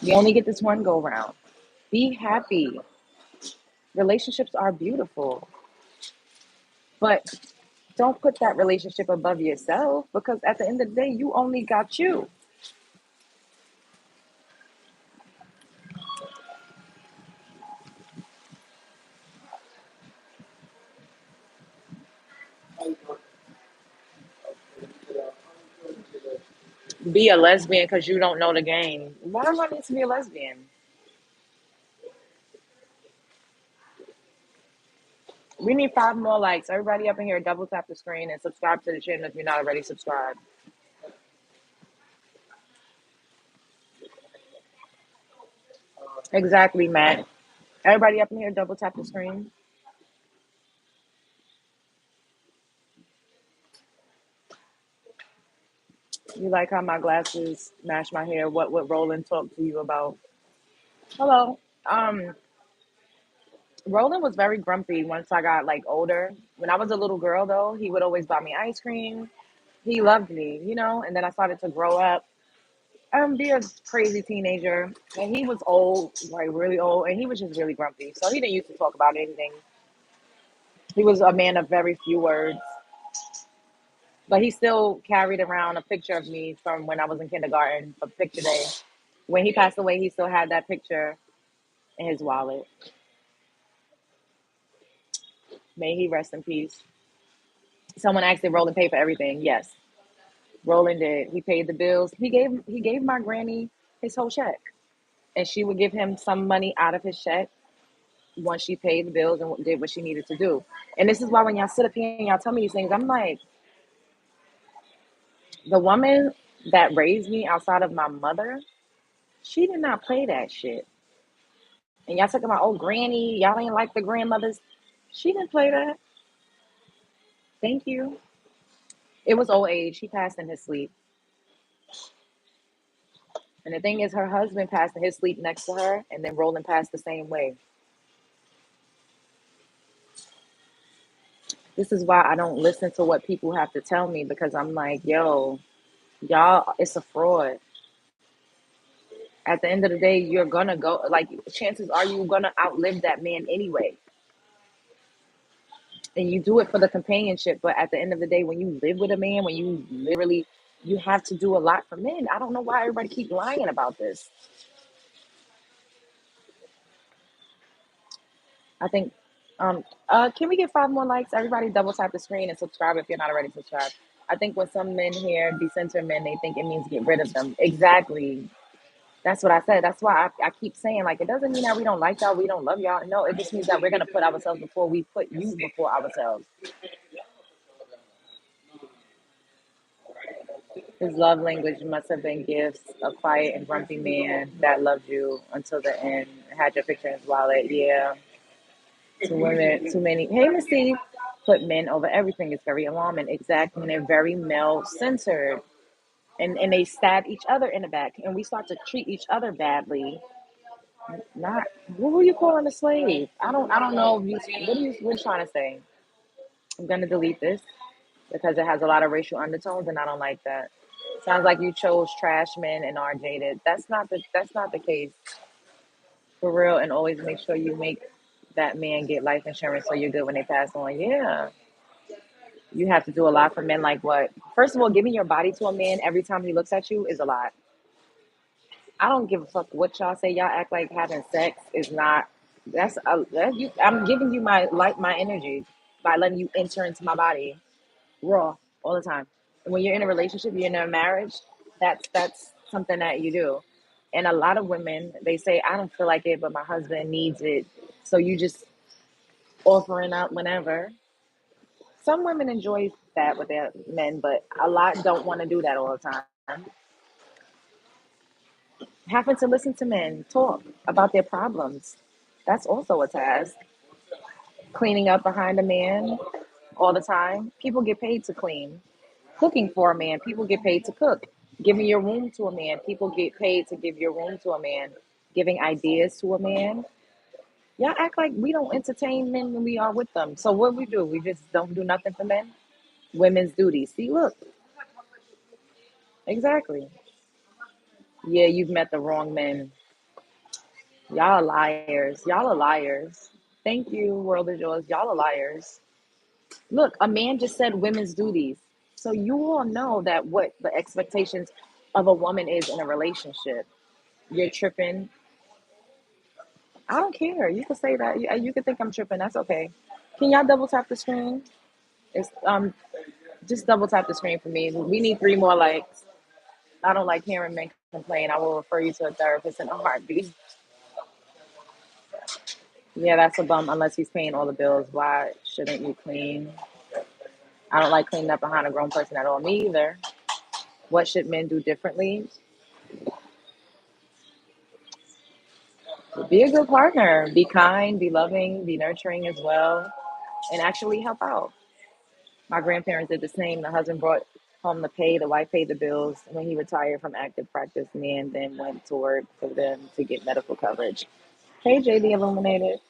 We only get this one go round. Be happy. Relationships are beautiful, but don't put that relationship above yourself because at the end of the day, you only got you. Be a lesbian because you don't know the game. Why do I need to be a lesbian? We need 5 more likes. Everybody up in here, double tap the screen and subscribe to the channel if you're not already subscribed. Exactly, Matt. Everybody up in here, double tap the screen. You like how my glasses match my hair? What would Roland talk to you about? Hello. Roland was very grumpy once I got like older. When I was a little girl though, he would always buy me ice cream. He loved me, and then I started to grow up, be a crazy teenager. And he was old, like really old, and he was just really grumpy. So he didn't used to talk about anything. He was a man of very few words. But he still carried around a picture of me from when I was in kindergarten for picture day. When he passed away, he still had that picture in his wallet. May he rest in peace. Someone asked if Roland paid for everything. Yes, Roland did. He paid the bills. He gave my granny his whole check, and she would give him some money out of his check once she paid the bills and did what she needed to do. And this is why when y'all sit up here and y'all tell me these things, I'm like, the woman that raised me outside of my mother, she did not play that shit. And y'all talking about, oh, granny, y'all ain't like the grandmothers. She didn't play that. Thank you. It was old age. He passed in his sleep. And the thing is, her husband passed in his sleep next to her, and then Roland passed the same way. This is why I don't listen to what people have to tell me because I'm like, yo, y'all, it's a fraud. At the end of the day, you're gonna go, like, chances are you're gonna outlive that man anyway. And you do it for the companionship, but at the end of the day, when you live with a man, when you literally, you have to do a lot for men. I don't know why everybody keep lying about this. I think, can we get 5 more likes? Everybody double tap the screen and subscribe if you're not already subscribed. I think when some men hear decenter men, they think it means get rid of them. Exactly. That's what I said. That's why I keep saying, like, it doesn't mean that we don't like y'all, we don't love y'all. No, it just means that we're going to put ourselves before we put you before ourselves. His love language must have been gifts, a quiet and grumpy man that loved you until the end, had your picture in his wallet. Yeah. Too women, too many. Hey, Miss Steve, put men over everything. It's very alarming. Exactly, and they're very male centered, and they stab each other in the back, and we start to treat each other badly. Not what were you calling a slave? I don't know. If you, what are you trying to say? I'm gonna delete this because it has a lot of racial undertones, and I don't like that. Sounds like you chose trash men and are jaded. That's not the case for real. And always make sure you make that man get life insurance so you're good when they pass on. Yeah, you have to do a lot for men. Like what? First of all, giving your body to a man every time he looks at you is a lot. I don't give a fuck what y'all say. Y'all act like having sex is not. I'm giving you my energy by letting you enter into my body raw all the time. And when you're in a relationship, you're in a marriage. That's something that you do. And a lot of women, they say, I don't feel like it, but my husband needs it. So you just offering up whenever. Some women enjoy that with their men, but a lot don't want to do that all the time. Having to listen to men talk about their problems, that's also a task. Cleaning up behind a man all the time. People get paid to clean. Cooking for a man. People get paid to cook. Giving your room to a man. People get paid to give your room to a man. Giving ideas to a man. Y'all act like we don't entertain men when we are with them. So what we do? We just don't do nothing for men. Women's duties. See, look, exactly. Yeah, you've met the wrong men. Y'all are liars. Y'all are liars. Thank you, world is yours. Y'all are liars. Look, a man just said women's duties. So you all know that what the expectations of a woman is in a relationship. You're tripping. I don't care. You can say that. You can think I'm tripping. That's okay. Can y'all double tap the screen? It's just double tap the screen for me. We need 3 more likes. I don't like hearing men complain. I will refer you to a therapist in a heartbeat. Yeah, that's a bum. Unless he's paying all the bills, why shouldn't you clean? I don't like cleaning up behind a grown person at all. Me either. What should men do differently? Be a good partner. Be kind, be loving, be nurturing as well, and actually help out. My grandparents did the same. The husband brought home the pay, the wife paid the bills. When he retired from active practice, man then went to work for them to get medical coverage. Hey, JD Illuminated.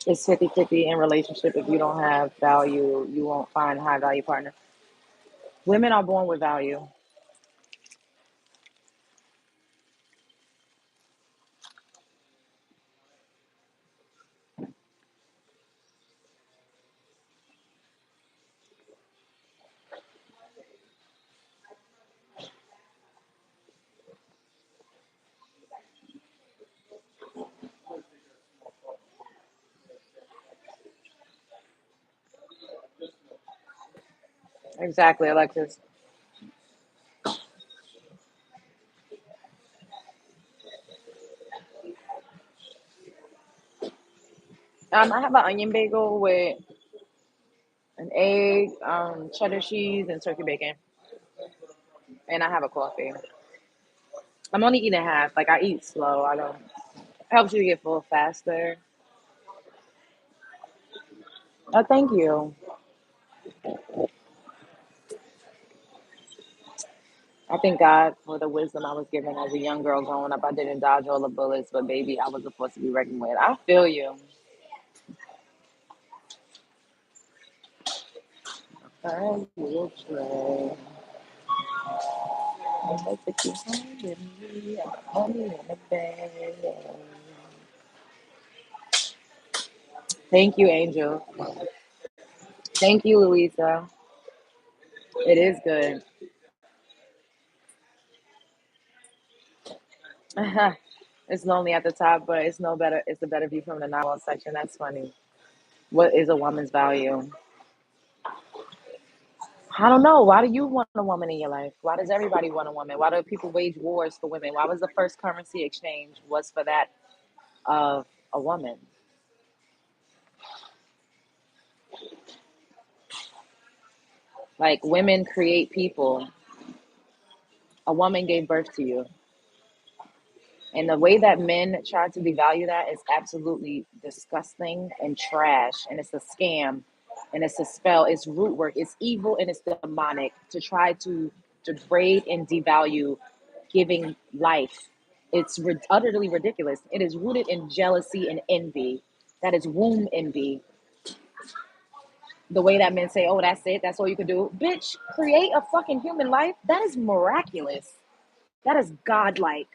It's 50-50 in relationship. If you don't have value, you won't find a high value partner. Women are born with value. Exactly, Alexis. I have an onion bagel with an egg, cheddar cheese, and turkey bacon. And I have a coffee. I'm only eating half. Like I eat slow. I don't. Helps you get full faster. Oh, thank you. I thank God for the wisdom I was given as a young girl growing up. I didn't dodge all the bullets, but baby, I was supposed to be reckoned with. I feel you. I will try. I take you home with me. I'm honey in the bed. Thank you, Angel. Thank you, Louisa. It is good. It's lonely at the top, but it's no better. It's a better view from the novel section. That's funny. What is a woman's value? I don't know. Why do you want a woman in your life? Why does everybody want a woman? Why do people wage wars for women? Why was the first currency exchange was for that of a woman? Like women create people. A woman gave birth to you. And the way that men try to devalue that is absolutely disgusting and trash. And it's a scam and it's a spell. It's root work. It's evil and it's demonic to try to degrade and devalue giving life. It's utterly ridiculous. It is rooted in jealousy and envy. That is womb envy. The way that men say, oh, that's it. That's all you can do. Bitch, create a fucking human life. That is miraculous. That is godlike.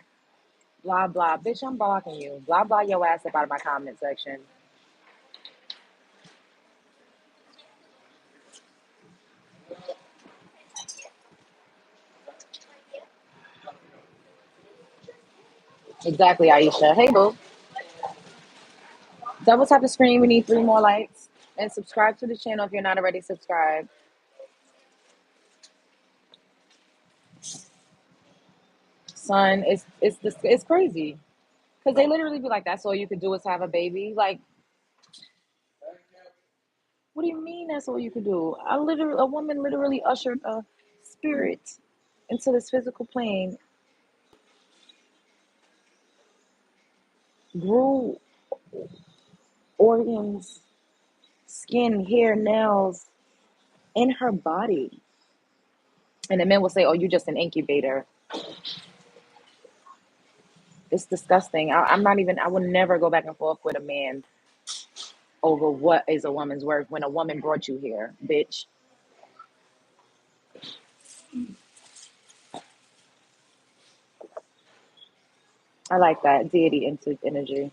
Blah blah, bitch. I'm blocking you. Blah blah your ass up out of my comment section. Exactly, Aisha. Hey boo. Double tap the screen. We need 3 more likes and subscribe to the channel if you're not already subscribed. Son, it's crazy because they literally be like, that's all you could do is have a baby. Like, what do you mean that's all you could do? A woman literally ushered a spirit into this physical plane, grew organs, skin, hair, nails in her body. And the men will say, oh, you're just an incubator. It's disgusting. I'm not even, I would never go back and forth with a man over what is a woman's worth when a woman brought you here, bitch. I like that deity into energy.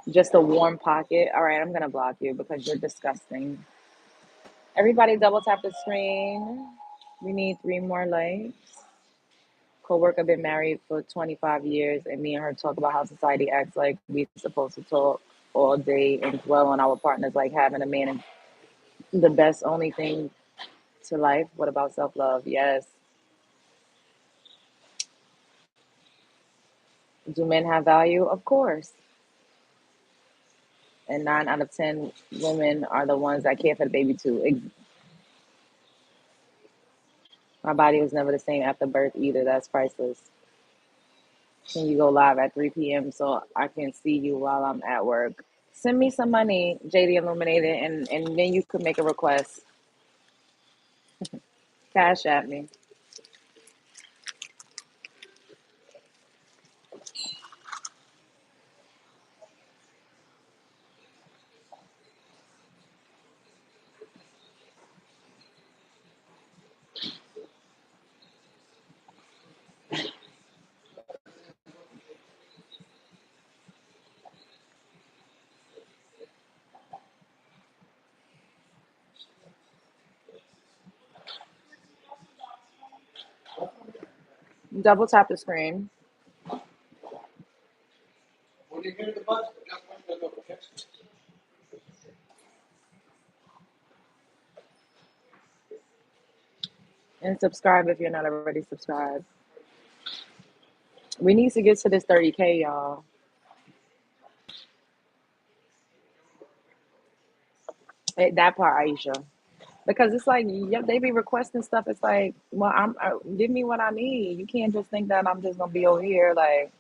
Just a warm pocket. All right, I'm going to block you because you're disgusting. Everybody double tap the screen. We need 3 more likes. Co-worker been married for 25 years, and me and her talk about how society acts like we supposed to talk all day and dwell on our partners like having a man and the best only thing to life. What about self-love? Yes. Do men have value? Of course. And 9 out of 10 women are the ones that care for the baby too. My body was never the same after birth either. That's priceless. Can you go live at 3 p.m. so I can see you while I'm at work? Send me some money, JD Illuminated, and then you could make a request. Cash at me. Double tap the screen. And subscribe if you're not already subscribed. We need to get to this 30K, y'all. That part, Aisha. Because it's like, yep, they be requesting stuff. It's like, well, give me what I need. You can't just think that I'm just gonna be over here like.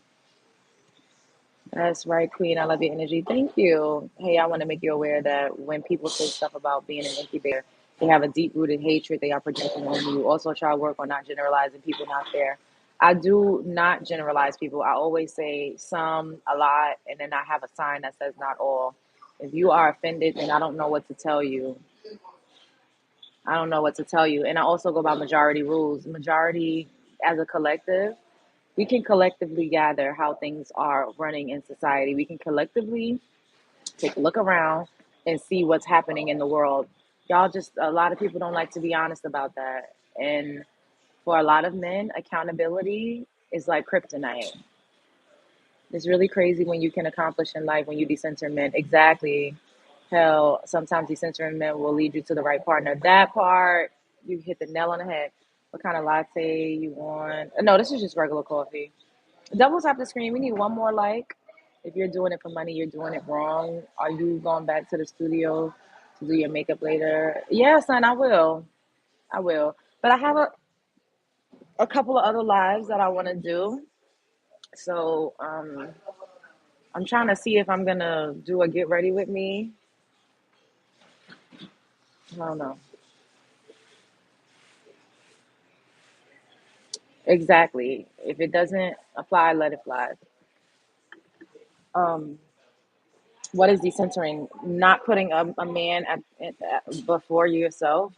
That's right, Queen. I love your energy. Thank you. Hey, I want to make you aware that when people say stuff about being an incubator, they have a deep rooted hatred they are projecting on you. Also, try to work on not generalizing people not there. I do not generalize people. I always say some, a lot, and then I have a sign that says not all. If you are offended, then I don't know what to tell you. I don't know what to tell you. And I also go by majority rules. Majority as a collective, we can collectively gather how things are running in society. We can collectively take a look around and see what's happening in the world. Y'all just, a lot of people don't like to be honest about that. And for a lot of men, accountability is like kryptonite. It's really crazy when you can accomplish in life when you decenter men. Exactly. Hell, sometimes decentering men will lead you to the right partner. That part, you hit the nail on the head. What kind of latte you want? No, this is just regular coffee. Double tap the screen. We need 1 more like. If you're doing it for money, you're doing it wrong. Are you going back to the studio to do your makeup later? Yeah, son, I will. I will. But I have a couple of other lives that I want to do. So I'm trying to see if I'm going to do a get ready with me. I don't know. Exactly. If it doesn't apply, let it fly. Um, what is decentering? Not putting a man before yourself,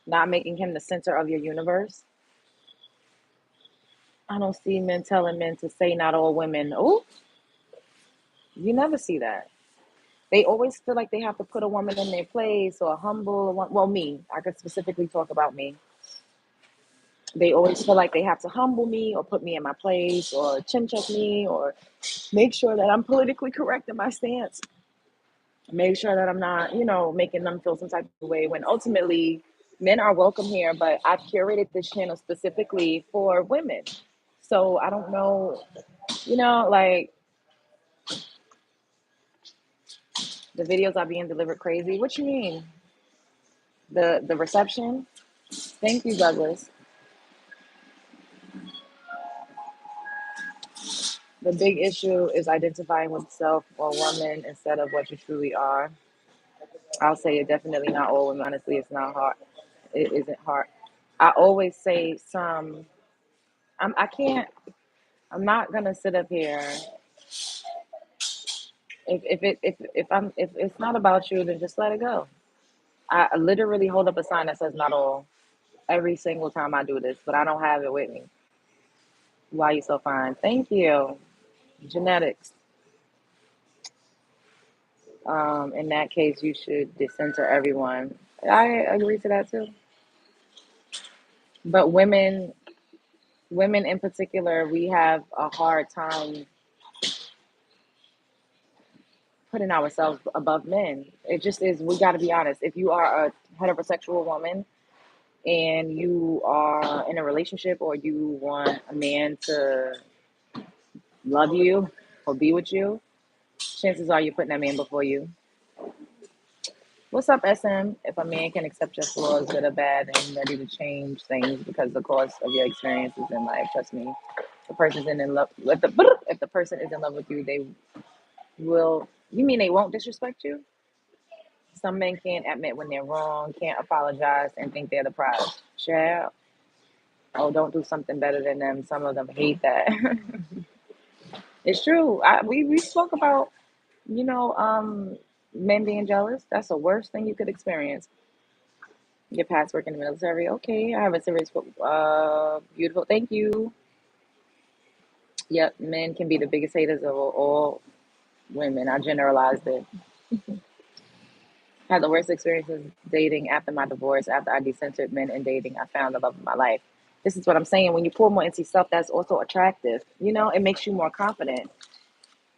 not making him the center of your universe. I don't see men telling men to say not all women. Oh, you never see that. They always feel like they have to put a woman in their place or humble. Well, me, I could specifically talk about me. They always feel like they have to humble me or put me in my place or chin check me or make sure that I'm politically correct in my stance. Make sure that I'm not, making them feel some type of way when ultimately men are welcome here, but I've curated this channel specifically for women. So I don't know, like the videos are being delivered crazy. What you mean? The reception? Thank you, Douglas. The big issue is identifying with self or woman instead of what you truly are. I'll say it definitely not all women. Honestly, it's not hard. It isn't hard. I always say some. I can't. I'm not gonna sit up here. If it's not about you, then just let it go. I literally hold up a sign that says not all every single time I do this, but I don't have it with me. Why you so fine? Thank you. Genetics. In that case, you should decenter everyone. I agree to that too. But women in particular, we have a hard time putting ourselves above men. It just is. We got to be honest. If you are a heterosexual woman and you are in a relationship or you want a man to love you or be with you, chances are you're putting that man before you. What's up, SM? If a man can accept your flaws, good or bad, and ready to change things because the course of your experiences in life, trust me, the person's in love with the if the person is in love with you, they will. You mean they won't disrespect you? Some men can't admit when they're wrong, can't apologize, and think they're the prize. Child, oh, don't do something better than them. Some of them hate that. It's true. We spoke about men being jealous. That's the worst thing you could experience. Your past work in the military. Okay, I have a serious, beautiful. Thank you. Yep, men can be the biggest haters of all women. I generalized it. Had the worst experiences dating after my divorce. After I decentered men in dating, I found the love of my life. This is what I'm saying. When you pour more into yourself, that's also attractive. It makes you more confident.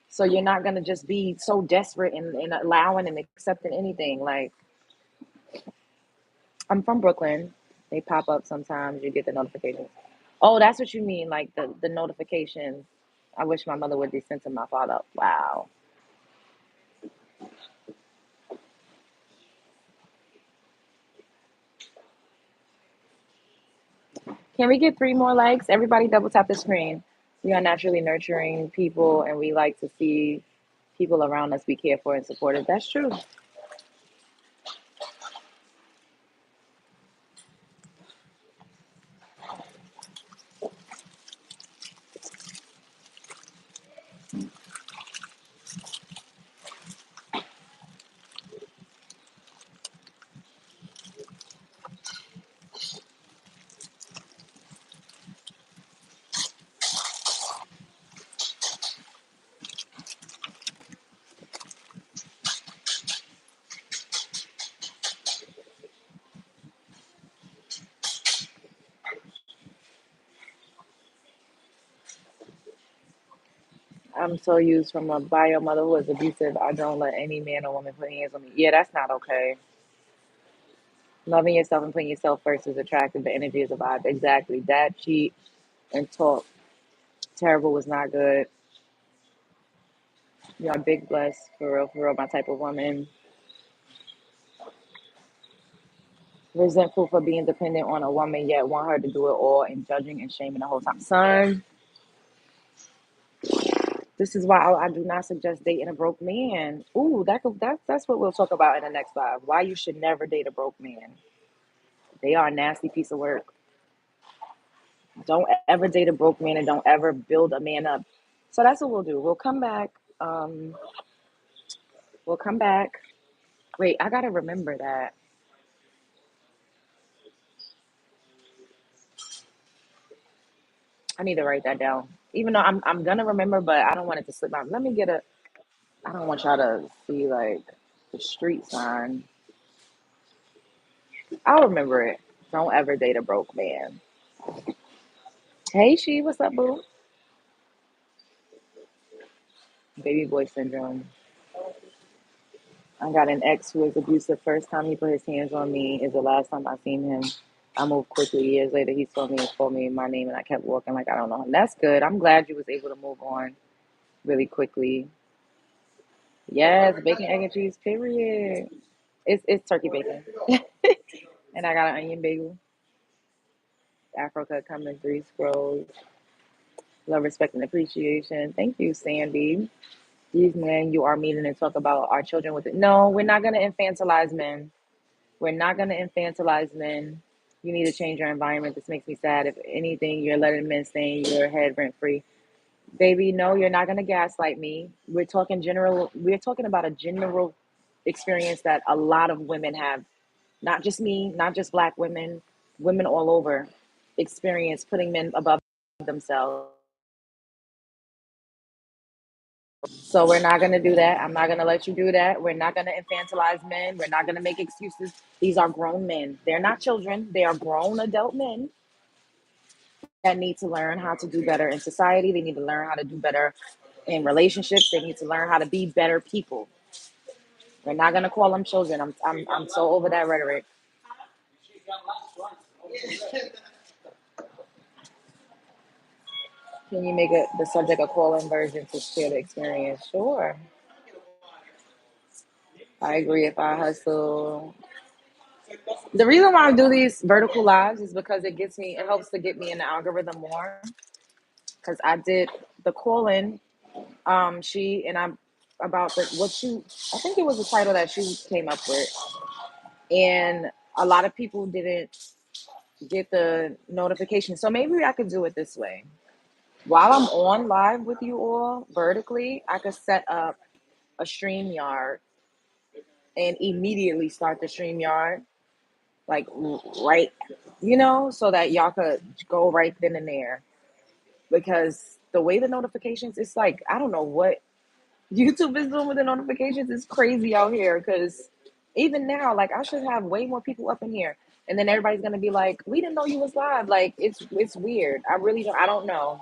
So you're not gonna just be so desperate and allowing and accepting anything. Like I'm from Brooklyn. They pop up sometimes. You get the notifications. Oh, that's what you mean, like the notifications. I wish my mother would decenter my father. Wow. Can we get 3 more likes? Everybody double tap the screen. We are naturally nurturing people and we like to see people around us be cared for and supported. That's true. I'm so used from a bio mother who is abusive. I don't let any man or woman put hands on me. Yeah, that's not okay. Loving yourself and putting yourself first is attractive. The energy is a vibe. Exactly. That cheat and talk terrible was not good. You're a big bless, for real, my type of woman. Resentful for being dependent on a woman, yet want her to do it all and judging and shaming the whole time. Son, this is why I do not suggest dating a broke man. Ooh, that's what we'll talk about in the next live. Why you should never date a broke man. They are a nasty piece of work. Don't ever date a broke man and don't ever build a man up. So that's what we'll do. We'll come back. We'll come back. Wait, I gotta remember that. I need to write that down. Even though I'm gonna remember, but I don't want it to slip out. Let me get a. I don't want y'all to see like the street sign. I'll remember it. Don't ever date a broke man. Hey, she, what's up, boo? Baby boy syndrome. I got an ex who was abusive. First time he put his hands on me is the last time I seen him. I moved quickly. Years later, he saw me and called me my name, and I kept walking like I don't know him. That's good. I'm glad you was able to move on really quickly. Yes, bacon, egg, and cheese. Period. It's turkey bacon, and I got an onion bagel. Afro cut coming, three scrolls. Love, respect, and appreciation. Thank you, Sandy. These men you are meeting and talk about our children with it. No, we're not gonna infantilize men. We're not gonna infantilize men. You need to change your environment. This makes me sad. If anything, you're letting men stay in your head rent free. Baby, no, you're not gonna gaslight me. We're talking about a general experience that a lot of women have. Not just me, not just black women, women all over experience putting men above themselves. So we're not going to do that. I'm not going to let you do that. We're not going to infantilize men. We're not going to make excuses. These are grown men. They're not children. They are grown adult men that need to learn how to do better in society. They need to learn how to do better in relationships. They need to learn how to be better people. We're not going to call them children. I'm so over that rhetoric. Can you make the subject a call-in version to share the experience? Sure. I agree. If I hustle, the reason why I do these vertical lives is because it helps to get me in the algorithm more. Because I did the call in, she and I'm about I think it was the title that she came up with. And a lot of people didn't get the notification. So maybe I could do it this way. While I'm on live with you all vertically, I could set up a StreamYard and immediately start the StreamYard, like right, so that y'all could go right then and there. Because the way the notifications, it's like, I don't know what YouTube is doing with the notifications. It's crazy out here. Because even now, like, I should have way more people up in here. And then everybody's going to be like, we didn't know you was live. Like, it's weird. I don't know.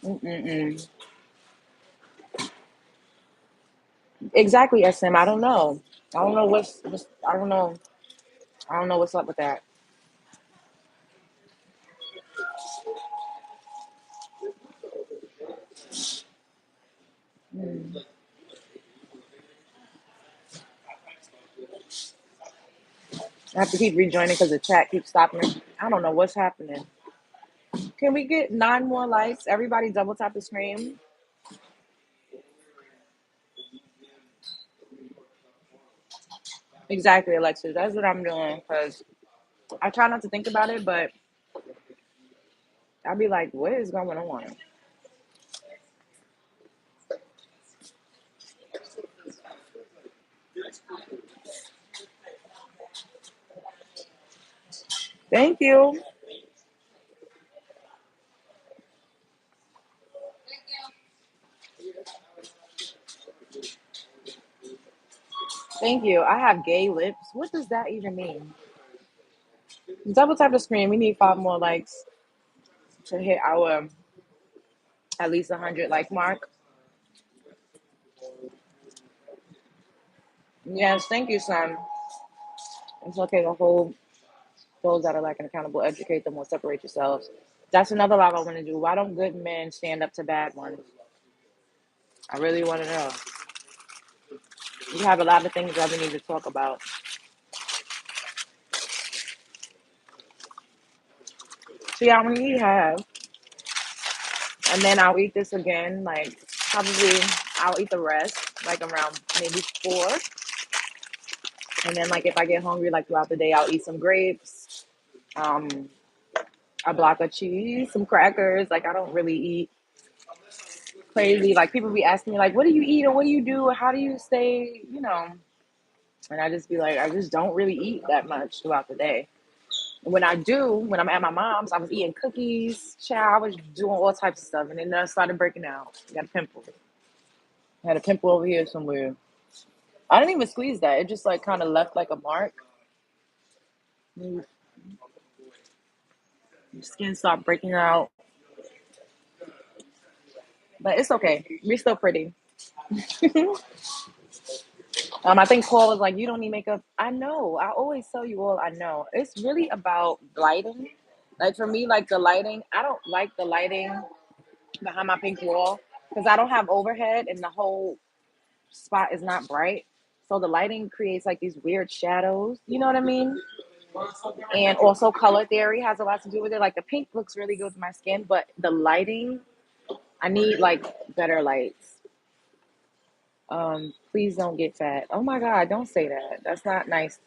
Mm-mm-mm. Exactly, SM. I don't know. I don't know I don't know. I don't know what's up with that. I have to keep rejoining because the chat keeps stopping. I don't know what's happening. Can we get 9 more likes? Everybody double tap the screen. Exactly, Alexis. That's what I'm doing because I try not to think about it, but I'll be like, what is going on? Thank you. Thank you. I have gay lips. What does that even mean? Double tap the screen. We need 5 more likes to hit our at least 100 like mark. Yes, thank you, son. It's okay to hold. those that are lacking accountable, educate them or separate yourselves. That's another live I want to do. Why don't good men stand up to bad ones? I really want to know. We have a lot of things that we need to talk about. So yeah, I'm gonna eat half, and then I'll eat this again. Like probably, I'll eat the rest like around maybe 4, and then like if I get hungry like throughout the day, I'll eat some grapes, um, a block of cheese, some crackers. Like I don't really eat crazy. Like people be asking me like, what do you eat or what do you do? How do you stay? And I just be like, I just don't really eat that much throughout the day. When I do, when I'm at my mom's, I was eating cookies, chow, I was doing all types of stuff, and then I started breaking out. I got a pimple. I had a pimple over here somewhere. I didn't even squeeze that. It just like kind of left like a mark. Your skin stopped breaking out, but it's okay. We're still pretty. I think Paul was like, "You don't need makeup." I know. I always tell you all. I know. It's really about lighting. Like for me, like the lighting. I don't like the lighting behind my pink wall because I don't have overhead and the whole spot is not bright. So the lighting creates like these weird shadows. You know what I mean? And also color theory has a lot to do with it. Like the pink looks really good with my skin, but the lighting, I need like better lights. Please don't get fat. Oh my God, don't say that. That's not nice.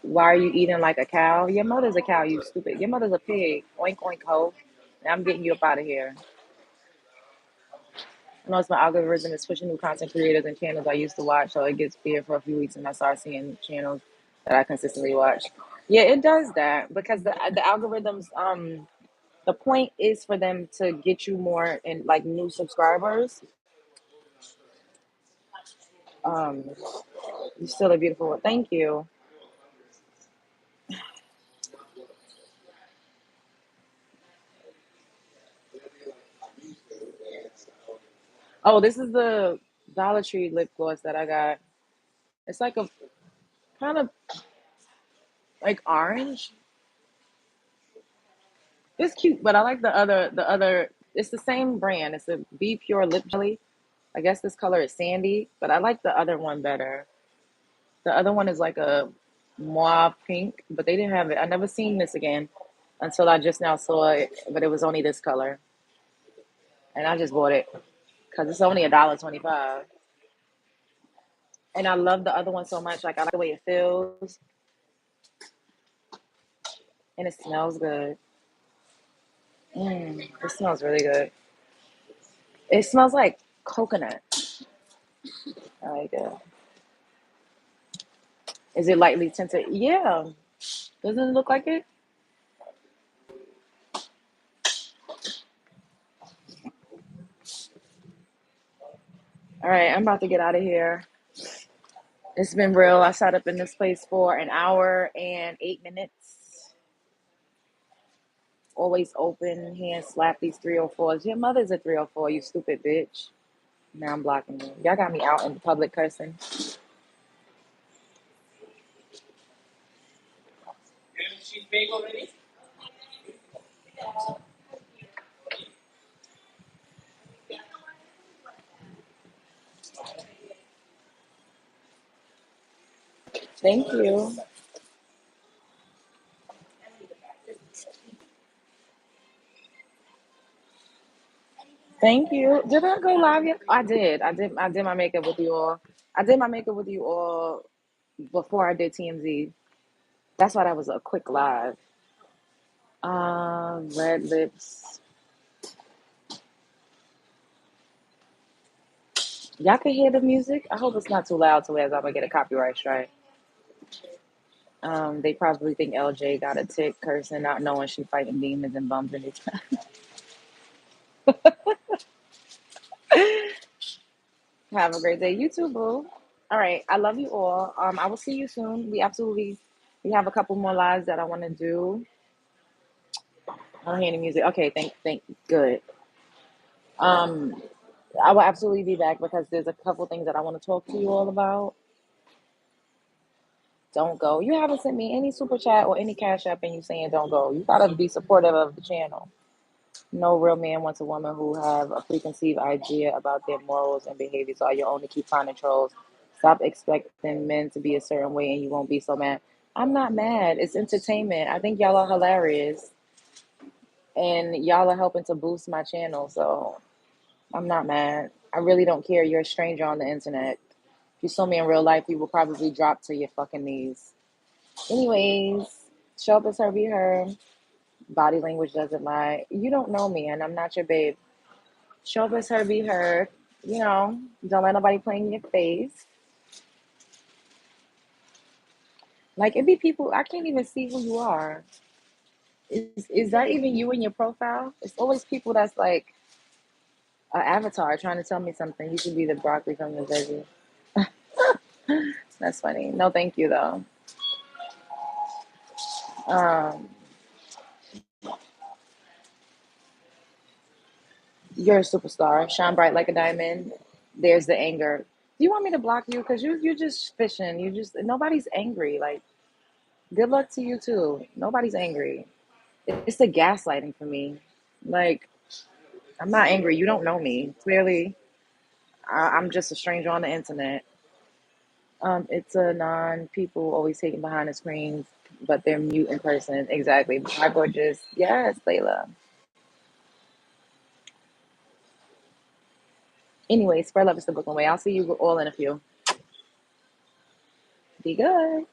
Why are you eating like a cow? Your mother's a cow, you stupid. Your mother's a pig. Oink oink ho. I'm getting you up out of here. I know it's my algorithm is pushing new content creators and channels I used to watch, so it gets weird for a few weeks and I start seeing channels that I consistently watch. Yeah, it does that because the algorithms the point is for them to get you more and like new subscribers. Um you're still a beautiful one. Thank you. Oh, this is the Dollar Tree lip gloss that I got. It's like a kind of like orange. It's cute, but I like the other it's the same brand. It's a Be Pure lip jelly. I guess this color is sandy, but I like the other one better. The other one is like a mauve pink, but they didn't have it. I never seen this again until I just now saw it, but it was only this color, and I just bought it because it's only $1.25. And I love the other one so much. Like I like the way it feels, and it smells good. It smells really good. It smells like coconut. I like it. Is it lightly tinted? Yeah. Doesn't it look like it? All right, I'm about to get out of here. It's been real. I sat up in this place for an hour and 8 minutes. Always open, hand slap these 304s. Your mother's a 304, you stupid bitch. Now I'm blocking you. Y'all got me out in the public cursing. Thank you. Thank you. Did I go live yet? I did. I did my makeup with you all. I did my makeup with you all before I did TMZ. That's why that was a quick live. Red lips. Y'all can hear the music. I hope it's not too loud to where I'm gonna get a copyright strike. They probably think LJ got a tick cursing, not knowing she fighting demons and bums in his. Have a great day. You too, boo. All right. I love you all. I will see you soon. We have a couple more lives that I want to do. I don't hear any music. Okay. Thank, good. Um, I will absolutely be back because there's a couple things that I want to talk to you all about. Don't go. You haven't sent me any super chat or any cash app and you saying don't go. You gotta be supportive of the channel. No real man wants a woman who have a preconceived idea about their morals and behaviors. All you only keep finding trolls. Stop expecting men to be a certain way and you won't be so mad. I'm not mad. It's entertainment. I think y'all are hilarious and y'all are helping to boost my channel. So I'm not mad. I really don't care. You're a stranger on the internet. If you saw me in real life, you would probably drop to your fucking knees. Anyways, show up as her, be her. Body language doesn't lie. You don't know me, and I'm not your babe. Show up as her, be her. You know, don't let nobody play in your face. Like it be people I can't even see who you are. Is that even you in your profile? It's always people that's like an avatar trying to tell me something. You should be the broccoli from the veggie. That's funny. No, thank you though. Um, you're a superstar. Shine bright like a diamond. There's the anger. Do you want me to block you? Cause you're just fishing. You just nobody's angry. Like good luck to you too. Nobody's angry. It's the gaslighting for me. Like I'm not angry. You don't know me. Clearly, I'm just a stranger on the internet. It's a non people always hating behind the screens, but they're mute in person. Exactly. Hi, gorgeous. Yes, Layla. Anyway, spread love is the Brooklyn way. I'll see you all in a few. Be good.